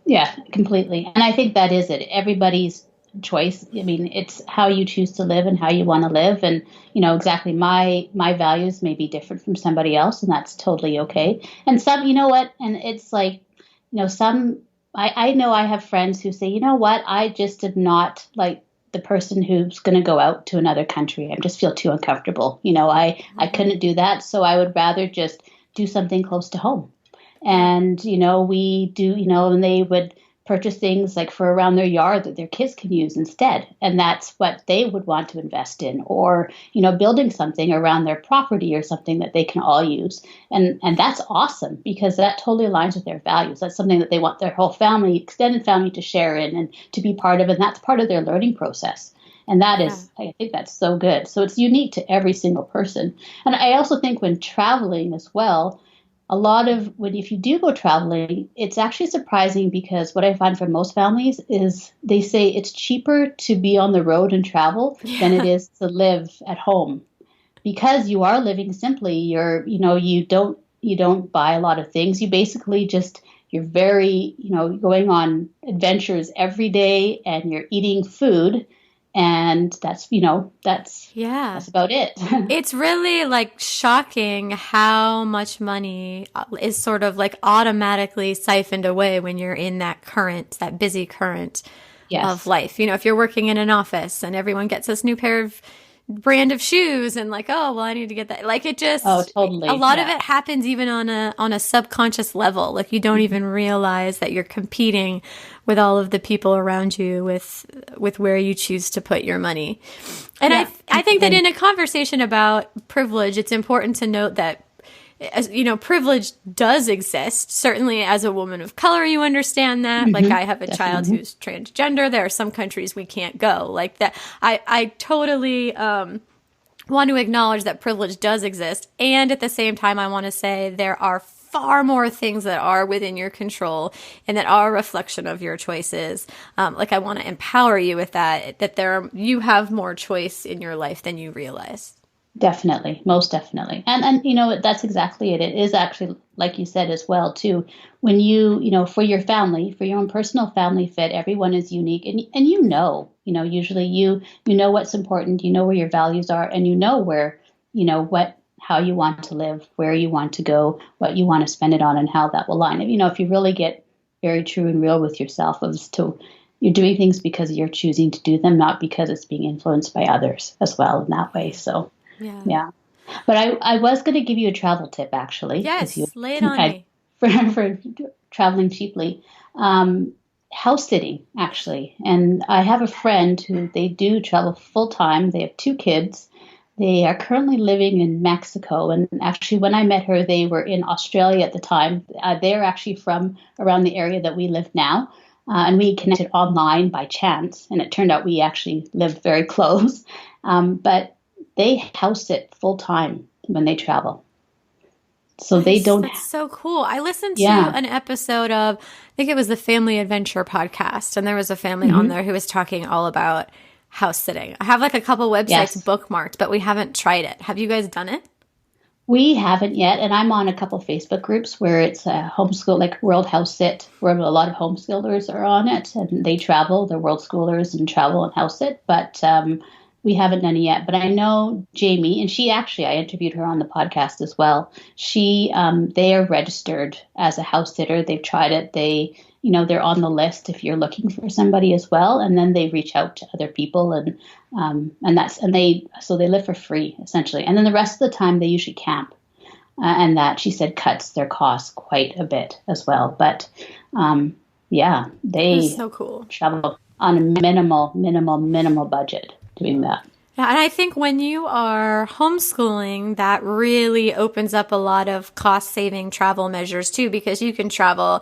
Yeah, completely. And I think that is it. Everybody's choice. I mean, it's how you choose to live and how you want to live. And, exactly, my values may be different from somebody else, and that's totally okay. And some, and it's like, I know I have friends who say, I just did not like the person who's going to go out to another country. I just feel too uncomfortable. I couldn't do that. So I would rather just do something close to home. And, we do, and they would purchase things like for around their yard that their kids can use instead. And that's what they would want to invest in, or, building something around their property or something that they can all use. And that's awesome, because that totally aligns with their values. That's something that they want their whole family, extended family, to share in and to be part of. And that's part of their learning process. And that is, I think that's so good. So it's unique to every single person. And I also think when traveling as well, if you do go traveling, it's actually surprising, because what I find from most families is they say it's cheaper to be on the road and travel than it is to live at home, because you are living simply. You don't buy a lot of things. You basically you're very, going on adventures every day, and you're eating food. And that's about it. It's really shocking how much money is sort of automatically siphoned away when you're in that busy current of life. If you're working in an office and everyone gets this new brand of shoes, and I need to get that. Totally. A lot of it happens even on a subconscious level. You don't even realize that you're competing with all of the people around you with where you choose to put your money. And I think that in a conversation about privilege, it's important to note that, privilege does exist. Certainly as a woman of color, you understand that. I have a child who's transgender. There are some countries we can't go like that. I totally want to acknowledge that privilege does exist. And at the same time, I want to say there are far more things that are within your control and that are a reflection of your choices. I want to empower you with that you have more choice in your life than you realize. Definitely. Most definitely. And that's exactly it. It is actually, like you said as well, too, when for your family, for your own personal family fit, everyone is unique. And usually you know what's important, where your values are, and where, how you want to live, where you want to go, what you want to spend it on, and how that will align. If you really get very true and real with yourself as to you're doing things because you're choosing to do them, not because it's being influenced by others as well in that way. So, yeah. But I was going to give you a travel tip, actually. Yes, lay it on me. For traveling cheaply. House sitting, actually. And I have a friend who they do travel full time. They have 2 kids. They are currently living in Mexico. And actually, when I met her, they were in Australia at the time. They're actually from around the area that we live now. And we connected online by chance. And it turned out we actually lived very close. But they house sit full time when they travel. So they don't. That's so cool. I listened to Yeah. an episode of, I think it was the Family Adventure podcast, and there was a family on there who was talking all about house sitting. I have like a couple websites bookmarked, but we haven't tried it. Have you guys done it? We haven't yet, and I'm on a couple Facebook groups where it's a homeschool, like World House Sit, where a lot of homeschoolers are on it, and they travel, they're world schoolers and travel and house sit, but we haven't done it yet. But I know Jamie, and I interviewed her on the podcast as well. They are registered as a house sitter. They've tried it. They're on the list if you're looking for somebody as well, and then they reach out to other people, so they live for free essentially, and then the rest of the time they usually camp, and that, she said, cuts their costs quite a bit as well. But they That's so cool. travel on a minimal budget doing that. Yeah, and I think when you are homeschooling, that really opens up a lot of cost-saving travel measures too, because you can travel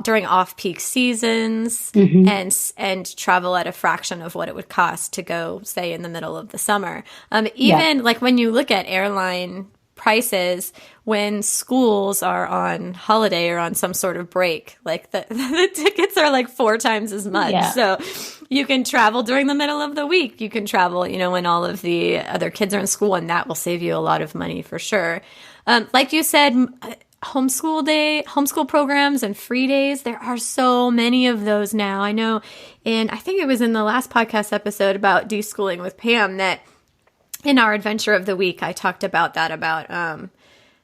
during off-peak seasons and travel at a fraction of what it would cost to go, say, in the middle of the summer. Like when you look at airline prices, when schools are on holiday or on some sort of break, like the tickets are like 4 times as much. Yeah. So you can travel during the middle of the week. You can travel, when all of the other kids are in school, and that will save you a lot of money for sure. Like you said, homeschool programs and free days, there are so many of those now. I know, and I think it was in the last podcast episode about deschooling with Pam that in our adventure of the week, I talked about that,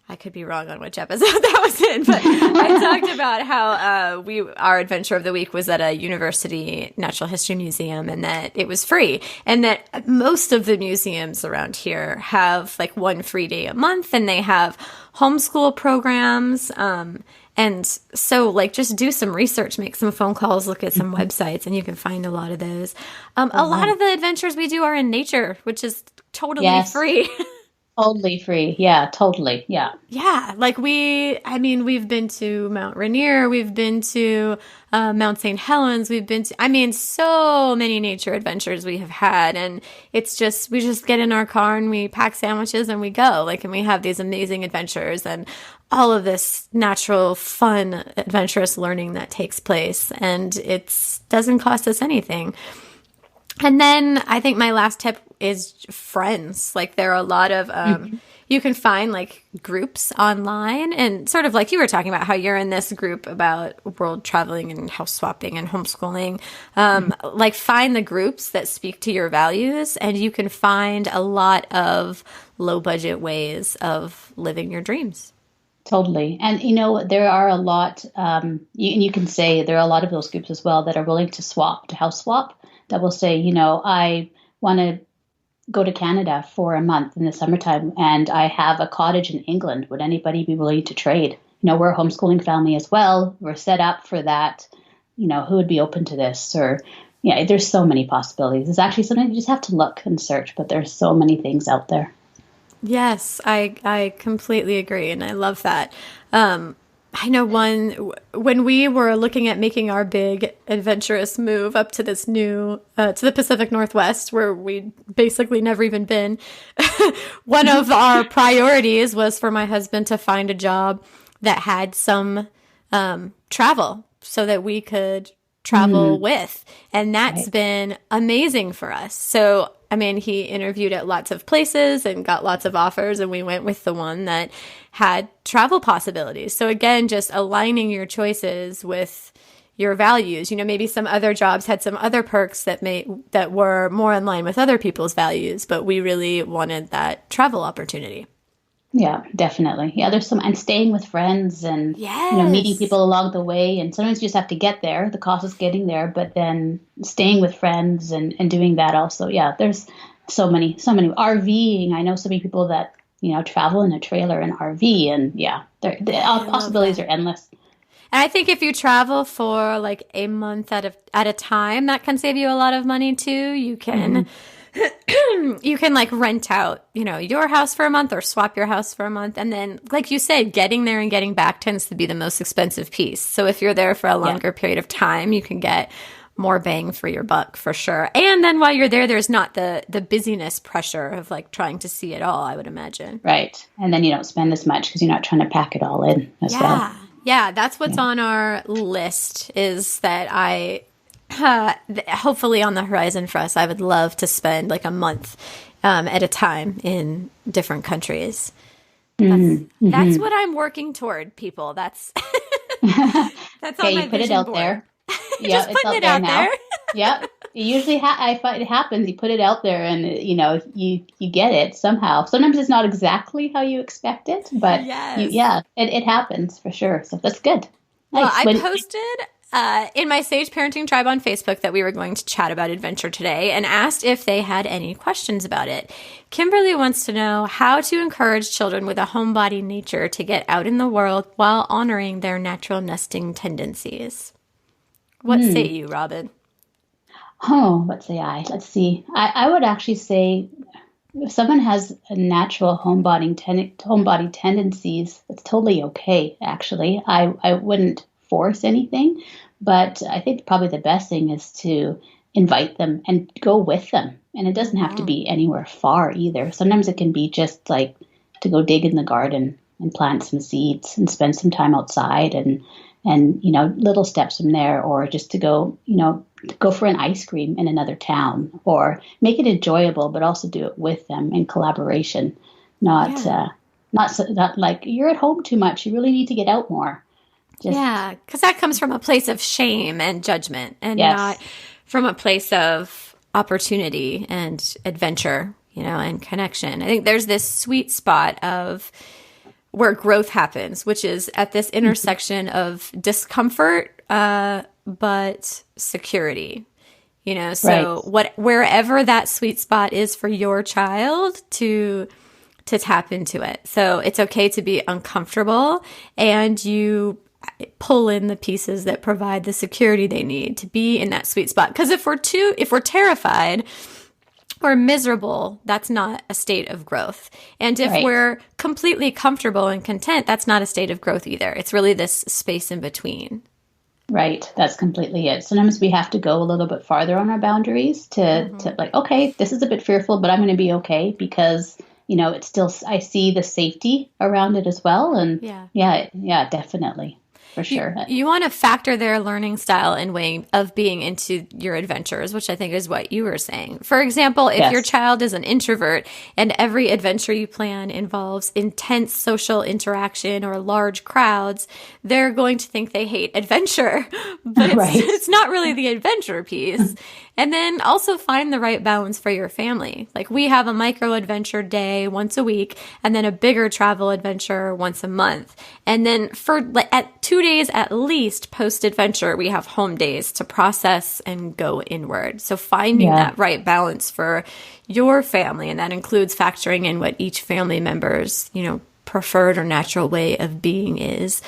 I could be wrong on which episode that was in, but I talked about how our adventure of the week was at a university natural history museum, and that it was free, and that most of the museums around here have like 1 free day a month, and they have homeschool programs. And so, like, just do some research, make some phone calls, look at some websites, and you can find a lot of those. A lot of the adventures we do are in nature, which is totally free. Totally free. Yeah, totally. Yeah. Yeah. Like we've been to Mount Rainier, we've been to Mount St. Helens, we've been to, so many nature adventures we have had. And it's just, we just get in our car and we pack sandwiches and we go. And we have these amazing adventures and all of this natural, fun, adventurous learning that takes place. And it doesn't cost us anything. And then I think my last tip is friends. Like there are a lot of, you can find like groups online, and sort of like you were talking about how you're in this group about world traveling and house swapping and homeschooling. Like find the groups that speak to your values, and you can find a lot of low budget ways of living your dreams. Totally. And, there are a lot, you can say there are a lot of those groups as well that are willing to house swap, that will say, I want to go to Canada for a month in the summertime, and I have a cottage in England. Would anybody be willing to trade? We're a homeschooling family as well. We're set up for that. Who would be open to this? Or, there's so many possibilities. It's actually something you just have to look and search, but there's so many things out there. Yes, I completely agree, and I love that. I know when we were looking at making our big adventurous move up to this new, to the Pacific Northwest, where we'd basically never even been, one of our priorities was for my husband to find a job that had some travel so that we could travel with. And that's been amazing for us. So, he interviewed at lots of places and got lots of offers, and we went with the one that had travel possibilities. So again, just aligning your choices with your values. Maybe some other jobs had some other perks that were more in line with other people's values, but we really wanted that travel opportunity. Yeah, definitely. Yeah, there's and staying with friends and, meeting people along the way. And sometimes you just have to get there. The cost is getting there, but then staying with friends and doing that also. Yeah, there's so many RVing. I know so many people that, travel in a trailer and RV, and the possibilities are endless. And I think if you travel for like a month at a time, that can save you a lot of money too. You can you can like rent out, your house for a month or swap your house for a month. And then, like you said, getting there and getting back tends to be the most expensive piece. So if you're there for a longer period of time, you can get more bang for your buck for sure. And then while you're there, there's not the busyness pressure of like trying to see it all, I would imagine. Right. And then you don't spend as much because you're not trying to pack it all in as well. Yeah, that's what's on our list, is that hopefully on the horizon for us, I would love to spend like a month at a time in different countries. That's what I'm working toward, people. That's that's on Okay, my you put it vision out board. there. Just putting it out there. Yeah. Usually I find it happens. You put it out there and, you get it somehow. Sometimes it's not exactly how you expect it, but it happens for sure. So that's good. Well, Nice. I posted in my Sage Parenting Tribe on Facebook that we were going to chat about adventure today and asked if they had any questions about it. Kimberly wants to know how to encourage children with a homebody nature to get out in the world while honoring their natural nesting tendencies. What say you, Robyn? Oh, what say I? Let's see. I would actually say if someone has a natural homebody tendencies, it's totally okay, actually. I wouldn't force anything, but I think probably the best thing is to invite them and go with them. And it doesn't have to be anywhere far either. Sometimes it can be just like to go dig in the garden and plant some seeds and spend some time outside and little steps from there, or just to go for an ice cream in another town, or make it enjoyable, but also do it with them in collaboration. Not like you're at home too much. You really need to get out more. Because that comes from a place of shame and judgment, and not from a place of opportunity and adventure, and connection. I think there's this sweet spot of where growth happens, which is at this intersection of discomfort, but security, so wherever that sweet spot is for your child to tap into it. So it's okay to be uncomfortable, and you pull in the pieces that provide the security they need to be in that sweet spot. Because if we're terrified or miserable, that's not a state of growth. And if we're completely comfortable and content, that's not a state of growth either. It's really this space in between. Right. That's completely it. Sometimes we have to go a little bit farther on our boundaries to like, okay, this is a bit fearful, but I'm going to be okay because, it's still, I see the safety around it as well. And yeah, definitely. For sure. You want to factor their learning style and way of being into your adventures, which I think is what you were saying. For example, if your child is an introvert and every adventure you plan involves intense social interaction or large crowds, they're going to think they hate adventure. But it's not really the adventure piece. And then also find the right balance for your family. Like we have a micro adventure day once a week, and then a bigger travel adventure once a month. And then at 2 days at least post adventure, we have home days to process and go inward. So finding that right balance for your family, and that includes factoring in what each family member's, preferred or natural way of being is.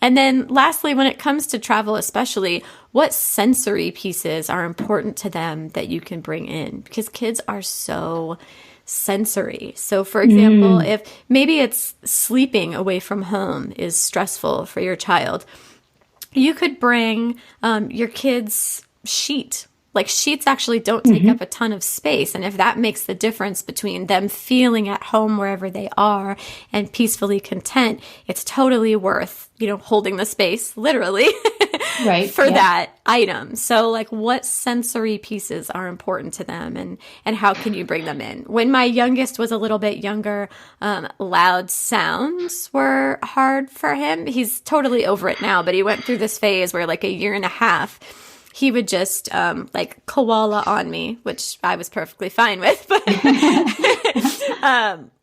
And then lastly, when it comes to travel especially, what sensory pieces are important to them that you can bring in? Because kids are so sensory. So for example, if maybe it's sleeping away from home is stressful for your child, you could bring your kid's sheet. Like sheets actually don't take up a ton of space. And if that makes the difference between them feeling at home wherever they are and peacefully content, it's totally worth, holding the space literally for that item. So like what sensory pieces are important to them and how can you bring them in? When my youngest was a little bit younger, loud sounds were hard for him. He's totally over it now, but he went through this phase where like a year and a half, he would just like koala on me, which I was perfectly fine with. But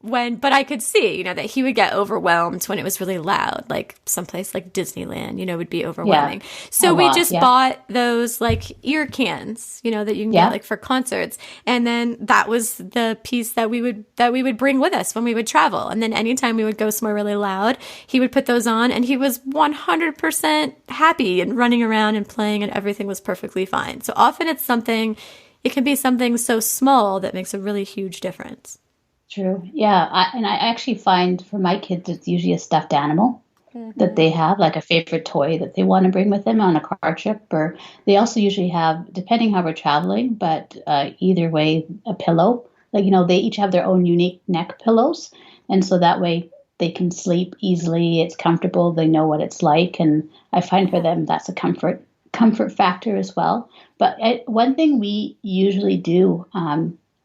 but I could see, that he would get overwhelmed when it was really loud, like someplace like Disneyland, would be overwhelming. So we just bought those like ear cans, that you can get like for concerts. And then that was the piece that we would bring with us when we would travel. And then anytime we would go somewhere really loud, he would put those on and he was 100% happy and running around and playing and everything was perfectly fine. So often it can be something so small that makes a really huge difference. True. Yeah. I actually find for my kids, it's usually a stuffed animal. that they have, like a favorite toy that they want to bring with them on a car trip. Or they also usually have, depending how we're traveling, but either way, a pillow. Like, they each have their own unique neck pillows. And so that way they can sleep easily. It's comfortable. They know what it's like. And I find for them, that's a comfort factor as well. But one thing we usually do,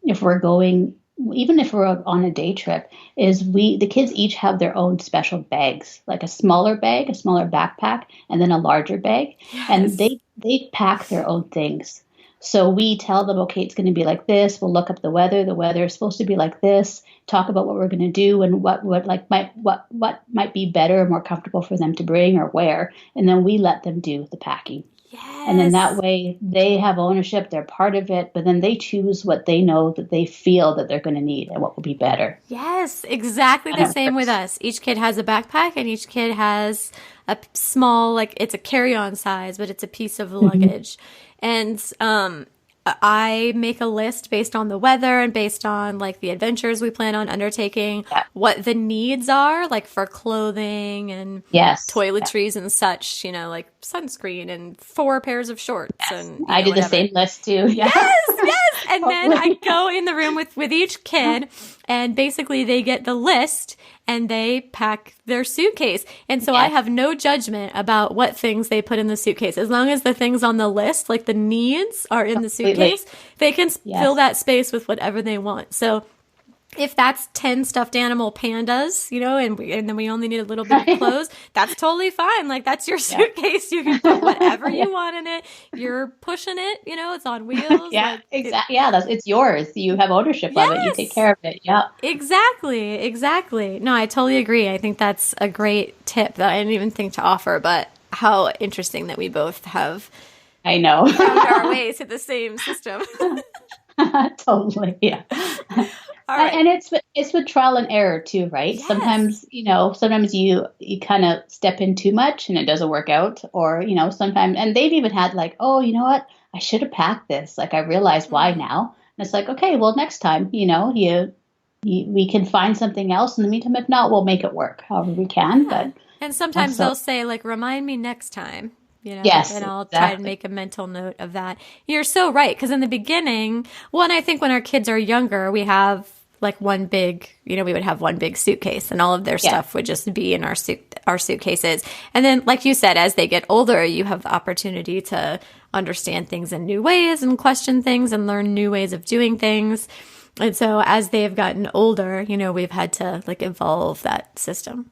if we're going, even if we're on a day trip, is the kids each have their own special bags, like a smaller bag, a smaller backpack, and then a larger bag. Yes. And they pack their own things. So we tell them, okay, it's going to be like this. We'll look up the weather. The weather is supposed to be like this. Talk about what we're going to do and what might be better or more comfortable for them to bring or wear. And then we let them do the packing. Yes. And then that way they have ownership, they're part of it, but then they choose what they know that they feel that they're going to need and what will be better. Yes, exactly the same with us. Each kid has a backpack and each kid has a small, like it's a carry-on size, but it's a piece of luggage. And I make a list based on the weather and based on like the adventures we plan on undertaking, what the needs are, like for clothing and toiletries and such, like sunscreen and 4 pairs of shorts. And I did the same list too. Yes. And then I go in the room with each kid and basically they get the list and they pack their suitcase. And so I have no judgment about what things they put in the suitcase. As long as the things on the list, like the needs, are in the suitcase, they can fill that space with whatever they want. So if that's 10 stuffed animal pandas, and then we only need a little bit of clothes, that's totally fine. Like, that's your suitcase. You can put whatever you want in it. You're pushing it, it's on wheels. Exactly. Yeah, it's yours. You have ownership of it. You take care of it. Yeah. Exactly. No, I totally agree. I think that's a great tip that I didn't even think to offer, but how interesting that we both have I know. found our way to the same system. Totally. Yeah. All right. And it's with trial and error too, right? Yes. Sometimes you kind of step in too much and it doesn't work out, or sometimes, and they've even had like, oh, you know what, I should have packed this. Like I realize why now, and it's like, okay, well next time, we can find something else in the meantime. If not, we'll make it work however we can. But and sometimes they'll say like, remind me next time. Yes, and I'll try to make a mental note of that. You're so right. Because in the beginning, and I think when our kids are younger, we have like one big, we would have one big suitcase and all of their stuff would just be in our suitcases. And then, like you said, as they get older, you have the opportunity to understand things in new ways and question things and learn new ways of doing things. And so as they've gotten older, we've had to like evolve that system.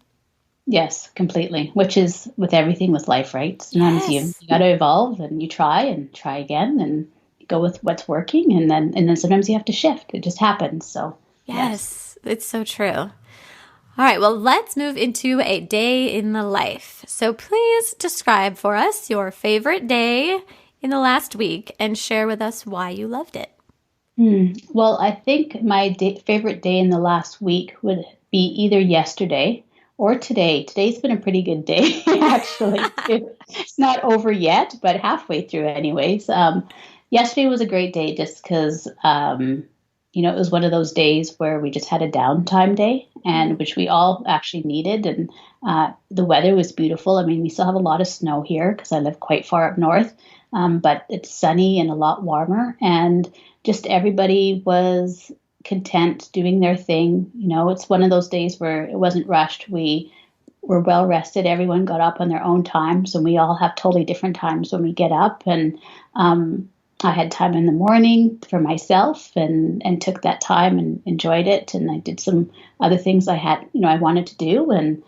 Yes, completely. Which is with everything with life, right? Sometimes you got to evolve and you try again and go with what's working, and then sometimes you have to shift. It just happens. So yes, it's so true. All right, well, let's move into a day in the life. So please describe for us your favorite day in the last week and share with us why you loved it. Well, I think my favorite day in the last week would be either yesterday or today. Today's been a pretty good day, actually. It's not over yet, but halfway through anyways. Yesterday was a great day just because, it was one of those days where we just had a downtime day, and which we all actually needed. And the weather was beautiful. I mean, we still have a lot of snow here because I live quite far up north, but it's sunny and a lot warmer. And just everybody was content doing their thing. It's one of those days where it wasn't rushed. We were well rested. Everyone got up on their own times, and we all have totally different times when we get up. And I had time in the morning for myself and took that time and enjoyed it. And I did some other things I had, I wanted to do, and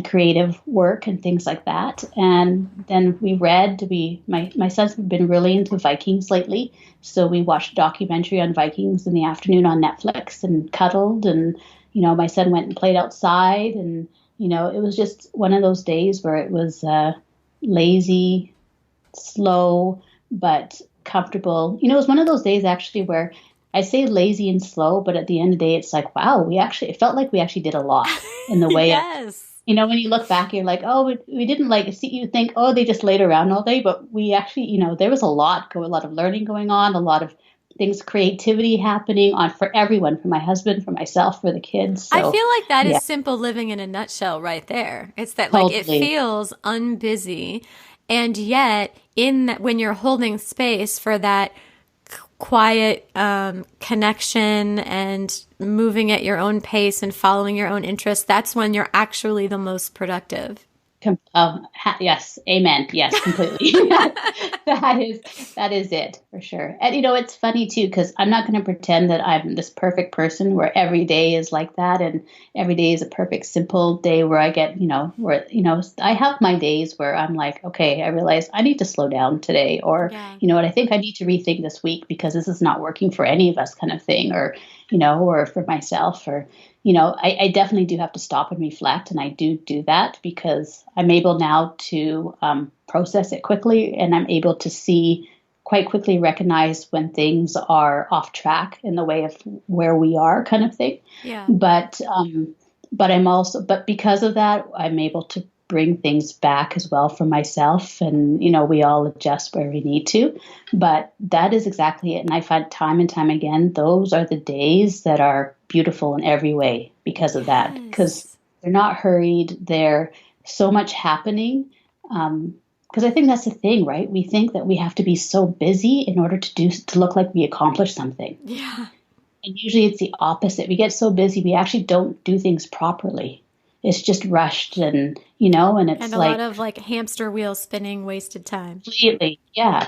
creative work and things like that. And then we read, my sons have been really into Vikings lately. So we watched a documentary on Vikings in the afternoon on Netflix and cuddled. And, my son went and played outside. And, it was just one of those days where it was lazy, slow, but comfortable. It was one of those days actually where I say lazy and slow, but at the end of the day, it's like, wow, it felt like we actually did a lot in the way Yes. when you look back, you're like, oh, we didn't you think, oh, they just laid around all day. But we actually, there was a lot of learning going on, a lot of things, creativity happening on for everyone, for my husband, for myself, for the kids. So, I feel like that yeah, is simple living in a nutshell right there. It's that like it totally. feels unbusy, and yet in that when you're holding space for that quiet connection and moving at your own pace and following your own interests, that's when you're actually the most productive. Yes, amen. Yes, completely. That is it for sure. And it's funny too because I'm not going to pretend that I'm this perfect person where every day is like that, and every day is a perfect simple day where I get where I have my days where I'm like, okay, I realize I need to slow down today, or Yeah. what, I think I need to rethink this week because this is not working for any of us, kind of thing, or or for myself, or I definitely do have to stop and reflect, and I do that because I'm able now to process it quickly, and I'm able to see quite quickly, recognize when things are off track in the way of where we are, kind of thing. Yeah. But because of that, I'm able to bring things back as well for myself, and we all adjust where we need to. But that is exactly it, and I find time and time again those are the days that are beautiful in every way because of that, because they're not hurried. They're so much happening. Because I think that's the thing, right? We think that we have to be so busy in order to look like we accomplished something. Yeah. And usually it's the opposite. We get so busy, we actually don't do things properly. It's just rushed, and it's And a like lot of like hamster wheel spinning, wasted time.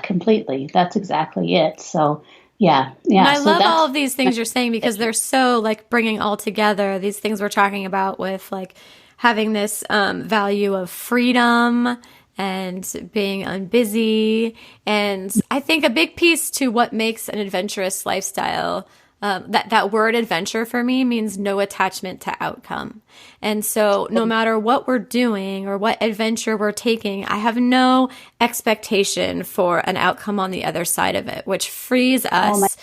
completely. That's exactly it. So, yeah. And I So love that's all of these things you're saying because they're so like bringing all together these things we're talking about with like having this value of freedom and being unbusy. And I think a big piece to what makes an adventurous lifestyle, that word adventure for me means no attachment to outcome. And so no matter what we're doing or what adventure we're taking, I have no expectation for an outcome on the other side of it, which frees us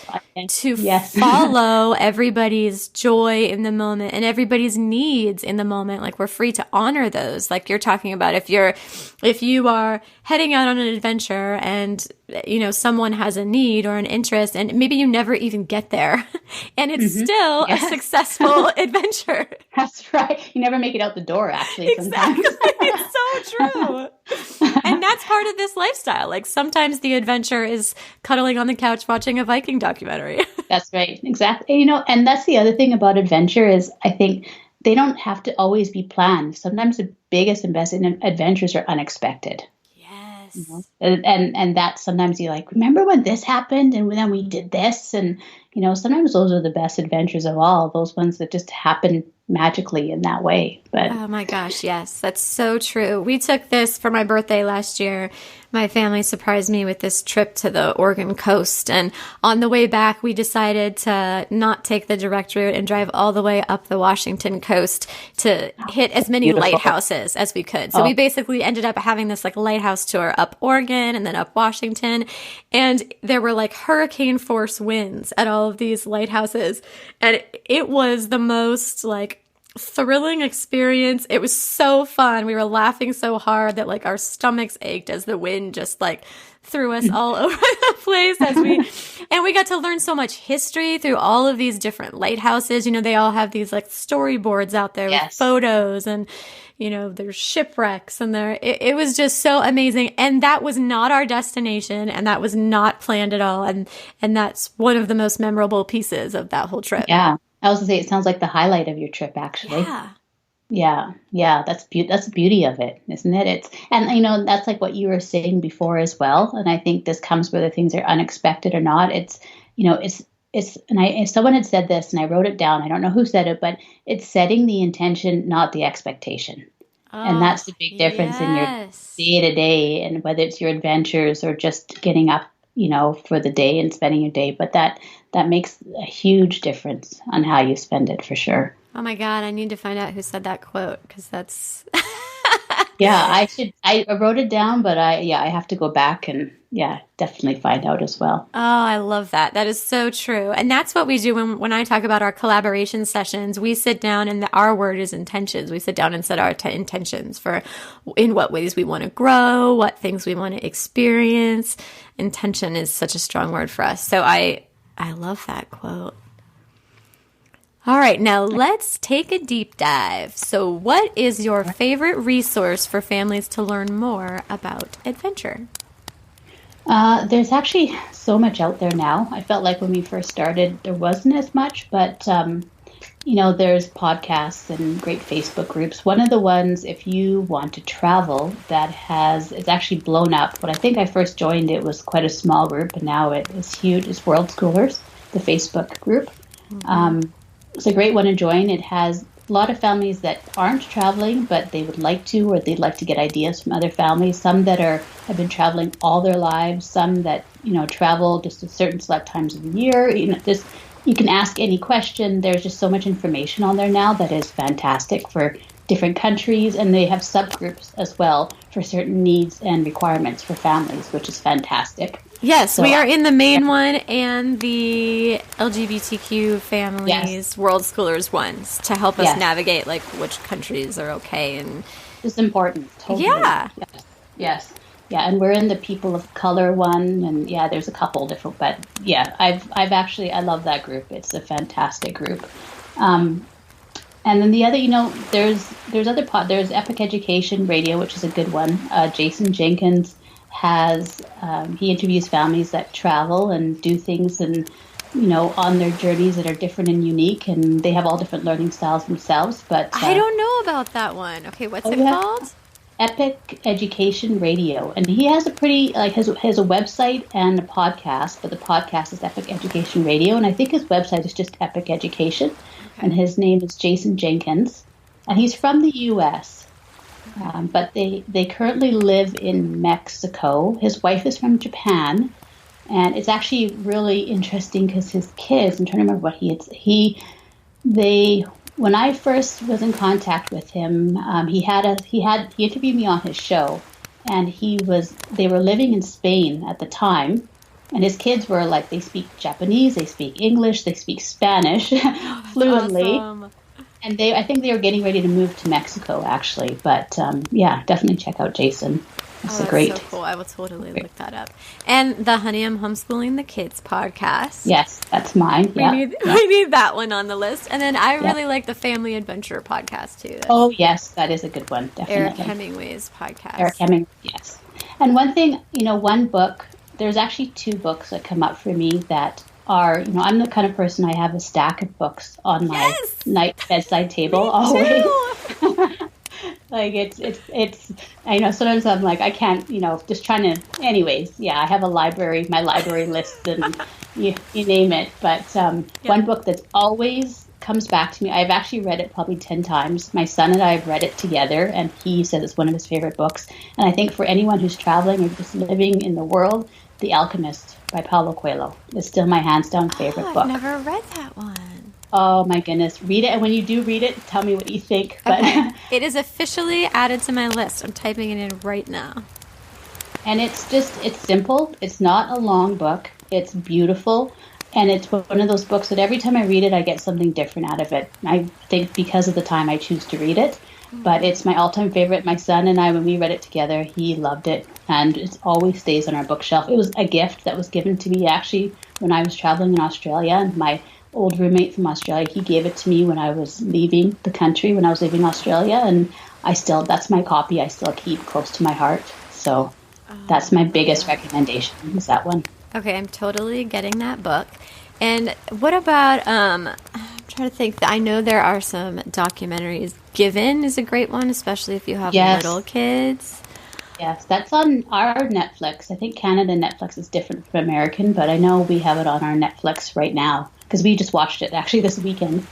to follow everybody's joy in the moment and everybody's needs in the moment. Like we're free to honor those. Like you're talking about if you are heading out on an adventure and someone has a need or an interest and maybe you never even get there and it's still a successful adventure. That's right. You never make it out the door, actually. Exactly. Sometimes. It's so true. And that's part of this lifestyle. Like sometimes the adventure is cuddling on the couch watching a Viking documentary. That's right. Exactly. And that's the other thing about adventure is I think they don't have to always be planned. Sometimes the biggest and best adventures are unexpected. Yes. And that sometimes you're like, remember when this happened and then we did this? And, sometimes those are the best adventures of all, those ones that just happen magically in that way. But oh my gosh, yes, that's so true. We took this for my birthday last year. My family surprised me with this trip to the Oregon coast. And on the way back, we decided to not take the direct route and drive all the way up the Washington coast to hit as many lighthouses as we could. So we basically ended up having this like lighthouse tour up Oregon and then up Washington. And there were like hurricane force winds at all of these lighthouses. And it was the most like thrilling experience. It was so fun. We were laughing so hard that like our stomachs ached as the wind just like threw us all over the place and we got to learn so much history through all of these different lighthouses. They all have these like storyboards out there with photos and there's shipwrecks and it was just so amazing. And that was not our destination and that was not planned at all. And that's one of the most memorable pieces of that whole trip. Yeah. I was going to say, it sounds like the highlight of your trip, actually. Yeah. That's the beauty of it, isn't it? And that's like what you were saying before as well. And I think this comes whether things are unexpected or not. Someone had said this and I wrote it down. I don't know who said it, but it's setting the intention, not the expectation. And that's the big difference in your day to day, and whether it's your adventures or just getting up, for the day and spending your day. But that makes a huge difference on how you spend it, for sure. Oh my God, I need to find out who said that quote because that's... Yeah, I wrote it down, but I have to go back and definitely find out as well. Oh, I love that. That is so true. And that's what we do when I talk about our collaboration sessions. We sit down and our word is intentions. We sit down and set our intentions for in what ways we want to grow, what things we want to experience. Intention is such a strong word for us. So I I love that quote. All right, now let's take a deep dive. So what is your favorite resource for families to learn more about adventure? There's actually so much out there now. I felt like when we first started, there wasn't as much, but there's podcasts and great Facebook groups. One of the ones, if you want to travel, it's actually blown up. When I think I first joined, it was quite a small group, and now it is huge. It's World Schoolers, the Facebook group. Mm-hmm. It's a great one to join. It has a lot of families that aren't traveling, but they would like to, or they'd like to get ideas from other families. Some that have been traveling all their lives. Some that travel just at certain select times of the year. You can ask any question. There's just so much information on there now that is fantastic for different countries, and they have subgroups as well for certain needs and requirements for families, which is fantastic. Yes, so, we are in the main one and the LGBTQ families, World Schoolers ones, to help us navigate like which countries are okay. And it's important. Totally. Yeah. Yes. Yeah, and we're in the people of color one, and there's a couple different, but I love that group. It's a fantastic group. And then the other, there's there's Epic Education Radio, which is a good one. Jason Jenkins he interviews families that travel and do things and, on their journeys that are different and unique, and they have all different learning styles themselves. But I don't know about that one. Okay, what's it called? Epic Education Radio, and he has a pretty has a website and a podcast, but the podcast is Epic Education Radio, and I think his website is just Epic Education, and his name is Jason Jenkins, and he's from the U.S., but they currently live in Mexico. His wife is from Japan, and it's actually really interesting because his kids, I'm trying to remember what when I first was in contact with him, he interviewed me on his show, and they were living in Spain at the time, and his kids were like, they speak Japanese, they speak English, they speak Spanish fluently. Awesome. And I think they were getting ready to move to Mexico, actually. But definitely check out Jason. That's great. So cool. I will totally look that up. And the Honey, I'm Homeschooling the Kids podcast. Yes, that's mine. We need that one on the list. And then I really like the Family Adventure podcast, too. Yes, that is a good one, definitely. Eric Hemingway's podcast. Eric Hemingway, yes. And one thing, one book, there's actually two books that come up for me that are, I'm the kind of person, I have a stack of books on my night bedside table always. Like it's I know sometimes I'm like, I can't, just trying to, anyways, I have my library list, and you name it. But one book that's always comes back to me, I've actually read it probably 10 times. My son and I have read it together, and he says it's one of his favorite books. And I think for anyone who's traveling or just living in the world, The Alchemist by Paulo Coelho is still my hands down favorite book. I've never read that one. Oh my goodness. Read it, and when you do read it, tell me what you think. But okay. It is officially added to my list. I'm typing it in right now. And it's simple. It's not a long book. It's beautiful. And it's one of those books that every time I read it, I get something different out of it. I think because of the time I choose to read it. But it's my all-time favorite. My son and I, when we read it together, he loved it. And it always stays on our bookshelf. It was a gift that was given to me, actually, when I was traveling in Australia. And my old roommate from Australia, he gave it to me when I was leaving the country, when I was leaving Australia. And that's my copy I still keep close to my heart. So that's my biggest recommendation, is that one. Okay, I'm totally getting that book. And what about, I'm trying to think, I know there are some documentaries. Given is a great one, especially if you have little kids. Yes, that's on our Netflix. I think Canada Netflix is different from American, but I know we have it on our Netflix right now because we just watched it actually this weekend.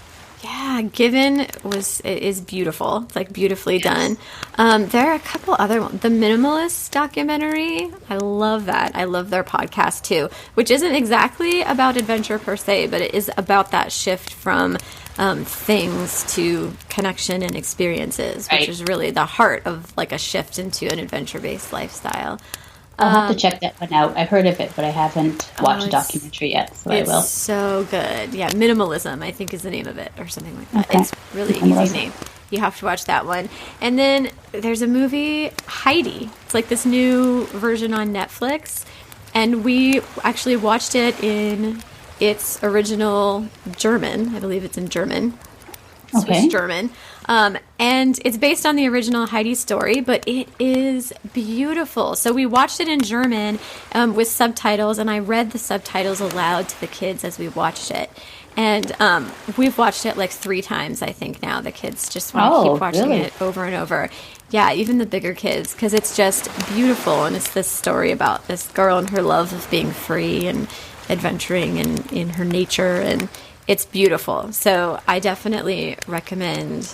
Yeah, Given is beautiful. It's like beautifully done. There are a couple other ones. The Minimalist documentary, I love that. I love their podcast too, which isn't exactly about adventure per se, but it is about that shift from things to connection and experiences, which is really the heart of like a shift into an adventure-based lifestyle. I'll have to check that one out. I've heard of it, but I haven't watched the documentary yet, so I will. It's so good. Yeah, Minimalism, I think is the name of it, or something like that. Okay. It's really easy name. You have to watch that one. And then there's a movie, Heidi. It's like this new version on Netflix, and we actually watched it in it's original German. I believe it's in German. Swiss German. And it's based on the original Heidi story, but it is beautiful. So we watched it in German with subtitles, and I read the subtitles aloud to the kids as we watched it. And we've watched it like 3 times, I think, now. The kids just want to keep watching it over and over. Yeah, even the bigger kids, because it's just beautiful. And it's this story about this girl and her love of being free and adventuring and in her nature, and it's beautiful. So I definitely recommend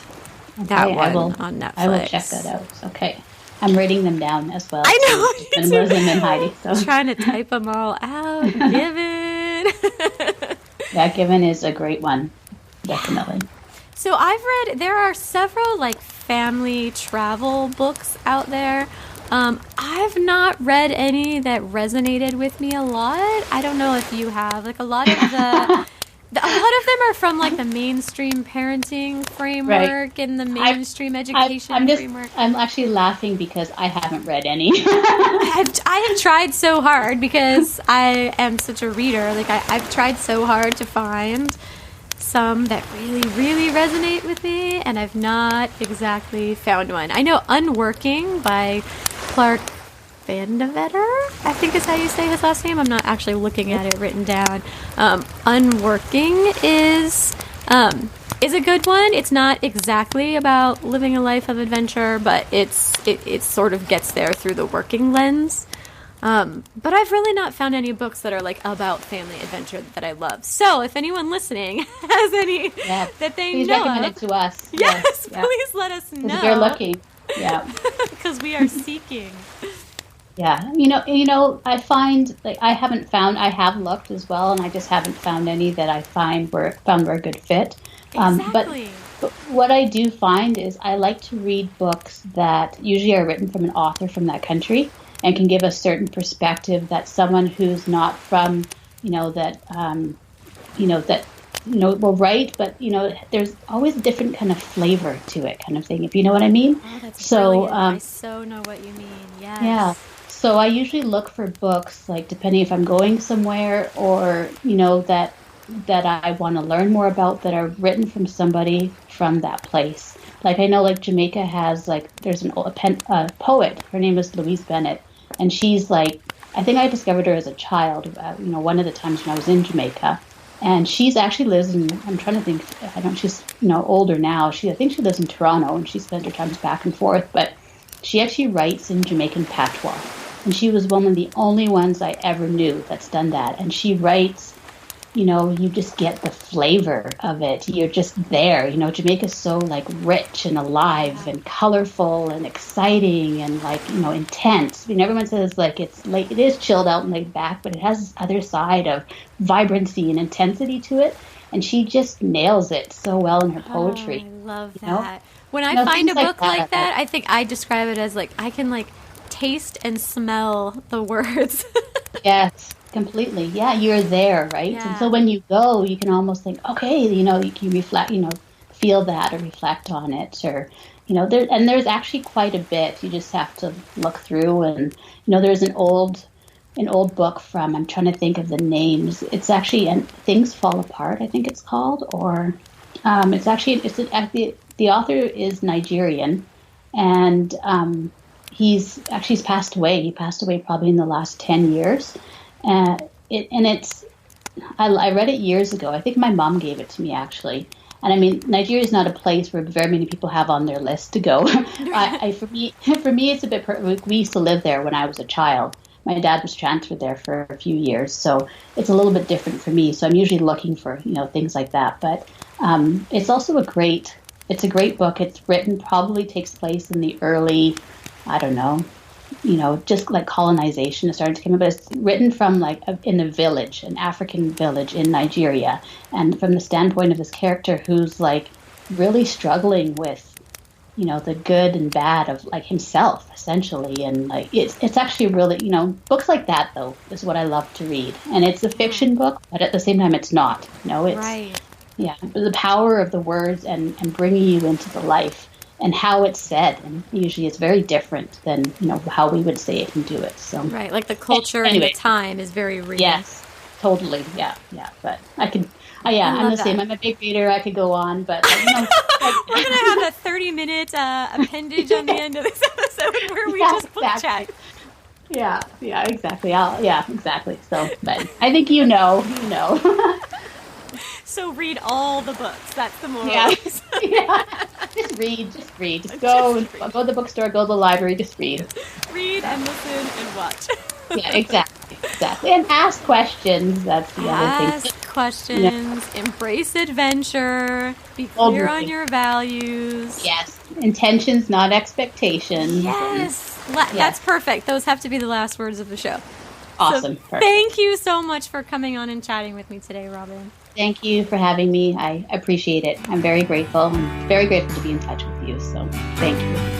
that one on Netflix. I will check that out. Okay. I'm writing them down as well. I know. And Rosamund and Heidi. So. I'm trying to type them all out. Given. Yeah, Given is a great one. Definitely. So I've read, there are several like family travel books out there. I've not read any that resonated with me a lot. I don't know if you have. Like a lot of a lot of them are from like the mainstream parenting framework and the mainstream education framework. I'm actually laughing because I haven't read any. I have tried so hard because I am such a reader. Like I've tried so hard to find some that really, really resonate with me, and I've not exactly found one. I know Unworking by Clark Vandevetter, I think is how you say his last name. I'm not actually looking at it written down. Unworking is a good one. It's not exactly about living a life of adventure, but it sort of gets there through the working lens. But I've really not found any books that are like about family adventure that I love. So if anyone listening has any that they please know, recommend it to us. Yes, please let us know. Because we're looking. Yeah. Because we are seeking. Yeah, you know, I find like I have looked as well, and I just haven't found any that I found were a good fit. Exactly. But what I do find is I like to read books that usually are written from an author from that country and can give a certain perspective that someone who's not from, will write, but there's always a different kind of flavor to it, kind of thing. If you know what I mean. Oh, that's brilliant. I so know what you mean. Yes. Yeah. So I usually look for books, like depending if I'm going somewhere or, that I want to learn more about, that are written from somebody from that place. Like I know like Jamaica has there's a poet, her name is Louise Bennett, and she's like, I think I discovered her as a child, one of the times when I was in Jamaica. And she's actually lives in, I'm trying to think, I don't, she's, older now. I think she lives in Toronto, and she spends her times back and forth, but she actually writes in Jamaican patois. And she was one of the only ones I ever knew that's done that. And she writes, you just get the flavor of it. You're just there. Jamaica's so rich and alive and colorful and exciting and intense. Everyone says it is chilled out and laid back, but it has this other side of vibrancy and intensity to it. And she just nails it so well in her poetry. Oh, I love that. When I find a book like that, I think I describe it as I can taste and smell the words. Yes, completely. Yeah, you're there, right? Yeah. And so when you go, you can almost think, okay, you can reflect, feel that or reflect on it, or there's actually quite a bit. You just have to look through, and there's an old book from, I'm trying to think of the names. It's actually and Things Fall Apart, I think it's called, or the author is Nigerian, and he's passed away. He passed away probably in the last 10 years. I read it years ago. I think my mom gave it to me, actually. And I mean, Nigeria is not a place where very many people have on their list to go. For me, it's a bit. We used to live there when I was a child. My dad was transferred there for a few years, so it's a little bit different for me. So I'm usually looking for things like that. But it's also a great book. It's written, probably takes place in the early, I don't know, just colonization is starting to come in, but it's written from in a village, an African village in Nigeria, and from the standpoint of this character who's really struggling with, the good and bad of himself, essentially. And it's actually really, books like that though is what I love to read. And it's a fiction book, but at the same time it's not, it's right. Yeah, the power of the words and bringing you into the life and how it's said, and usually it's very different than how we would say it and do it. So right, the culture and the time is very real. Yes, totally. Yeah. But I can. I'm the same. I'm a big reader. I could go on, but we're gonna have a 30-minute appendage on the end of this episode where we just book chat. Yeah, exactly. Exactly. So, but I think you know. So read all the books. That's the moral. Yeah. Just read. Just go to the bookstore, go to the library, just read. Read and listen and watch. Yeah, exactly. And ask questions. That's the other thing. Ask questions. Embrace adventure. Be clear on your values. Yes. Intentions, not expectations. Yes. That's perfect. Those have to be the last words of the show. Awesome. So thank you so much for coming on and chatting with me today, Robyn. Thank you for having me. I appreciate it. I'm very grateful. I'm very grateful to be in touch with you. So thank you.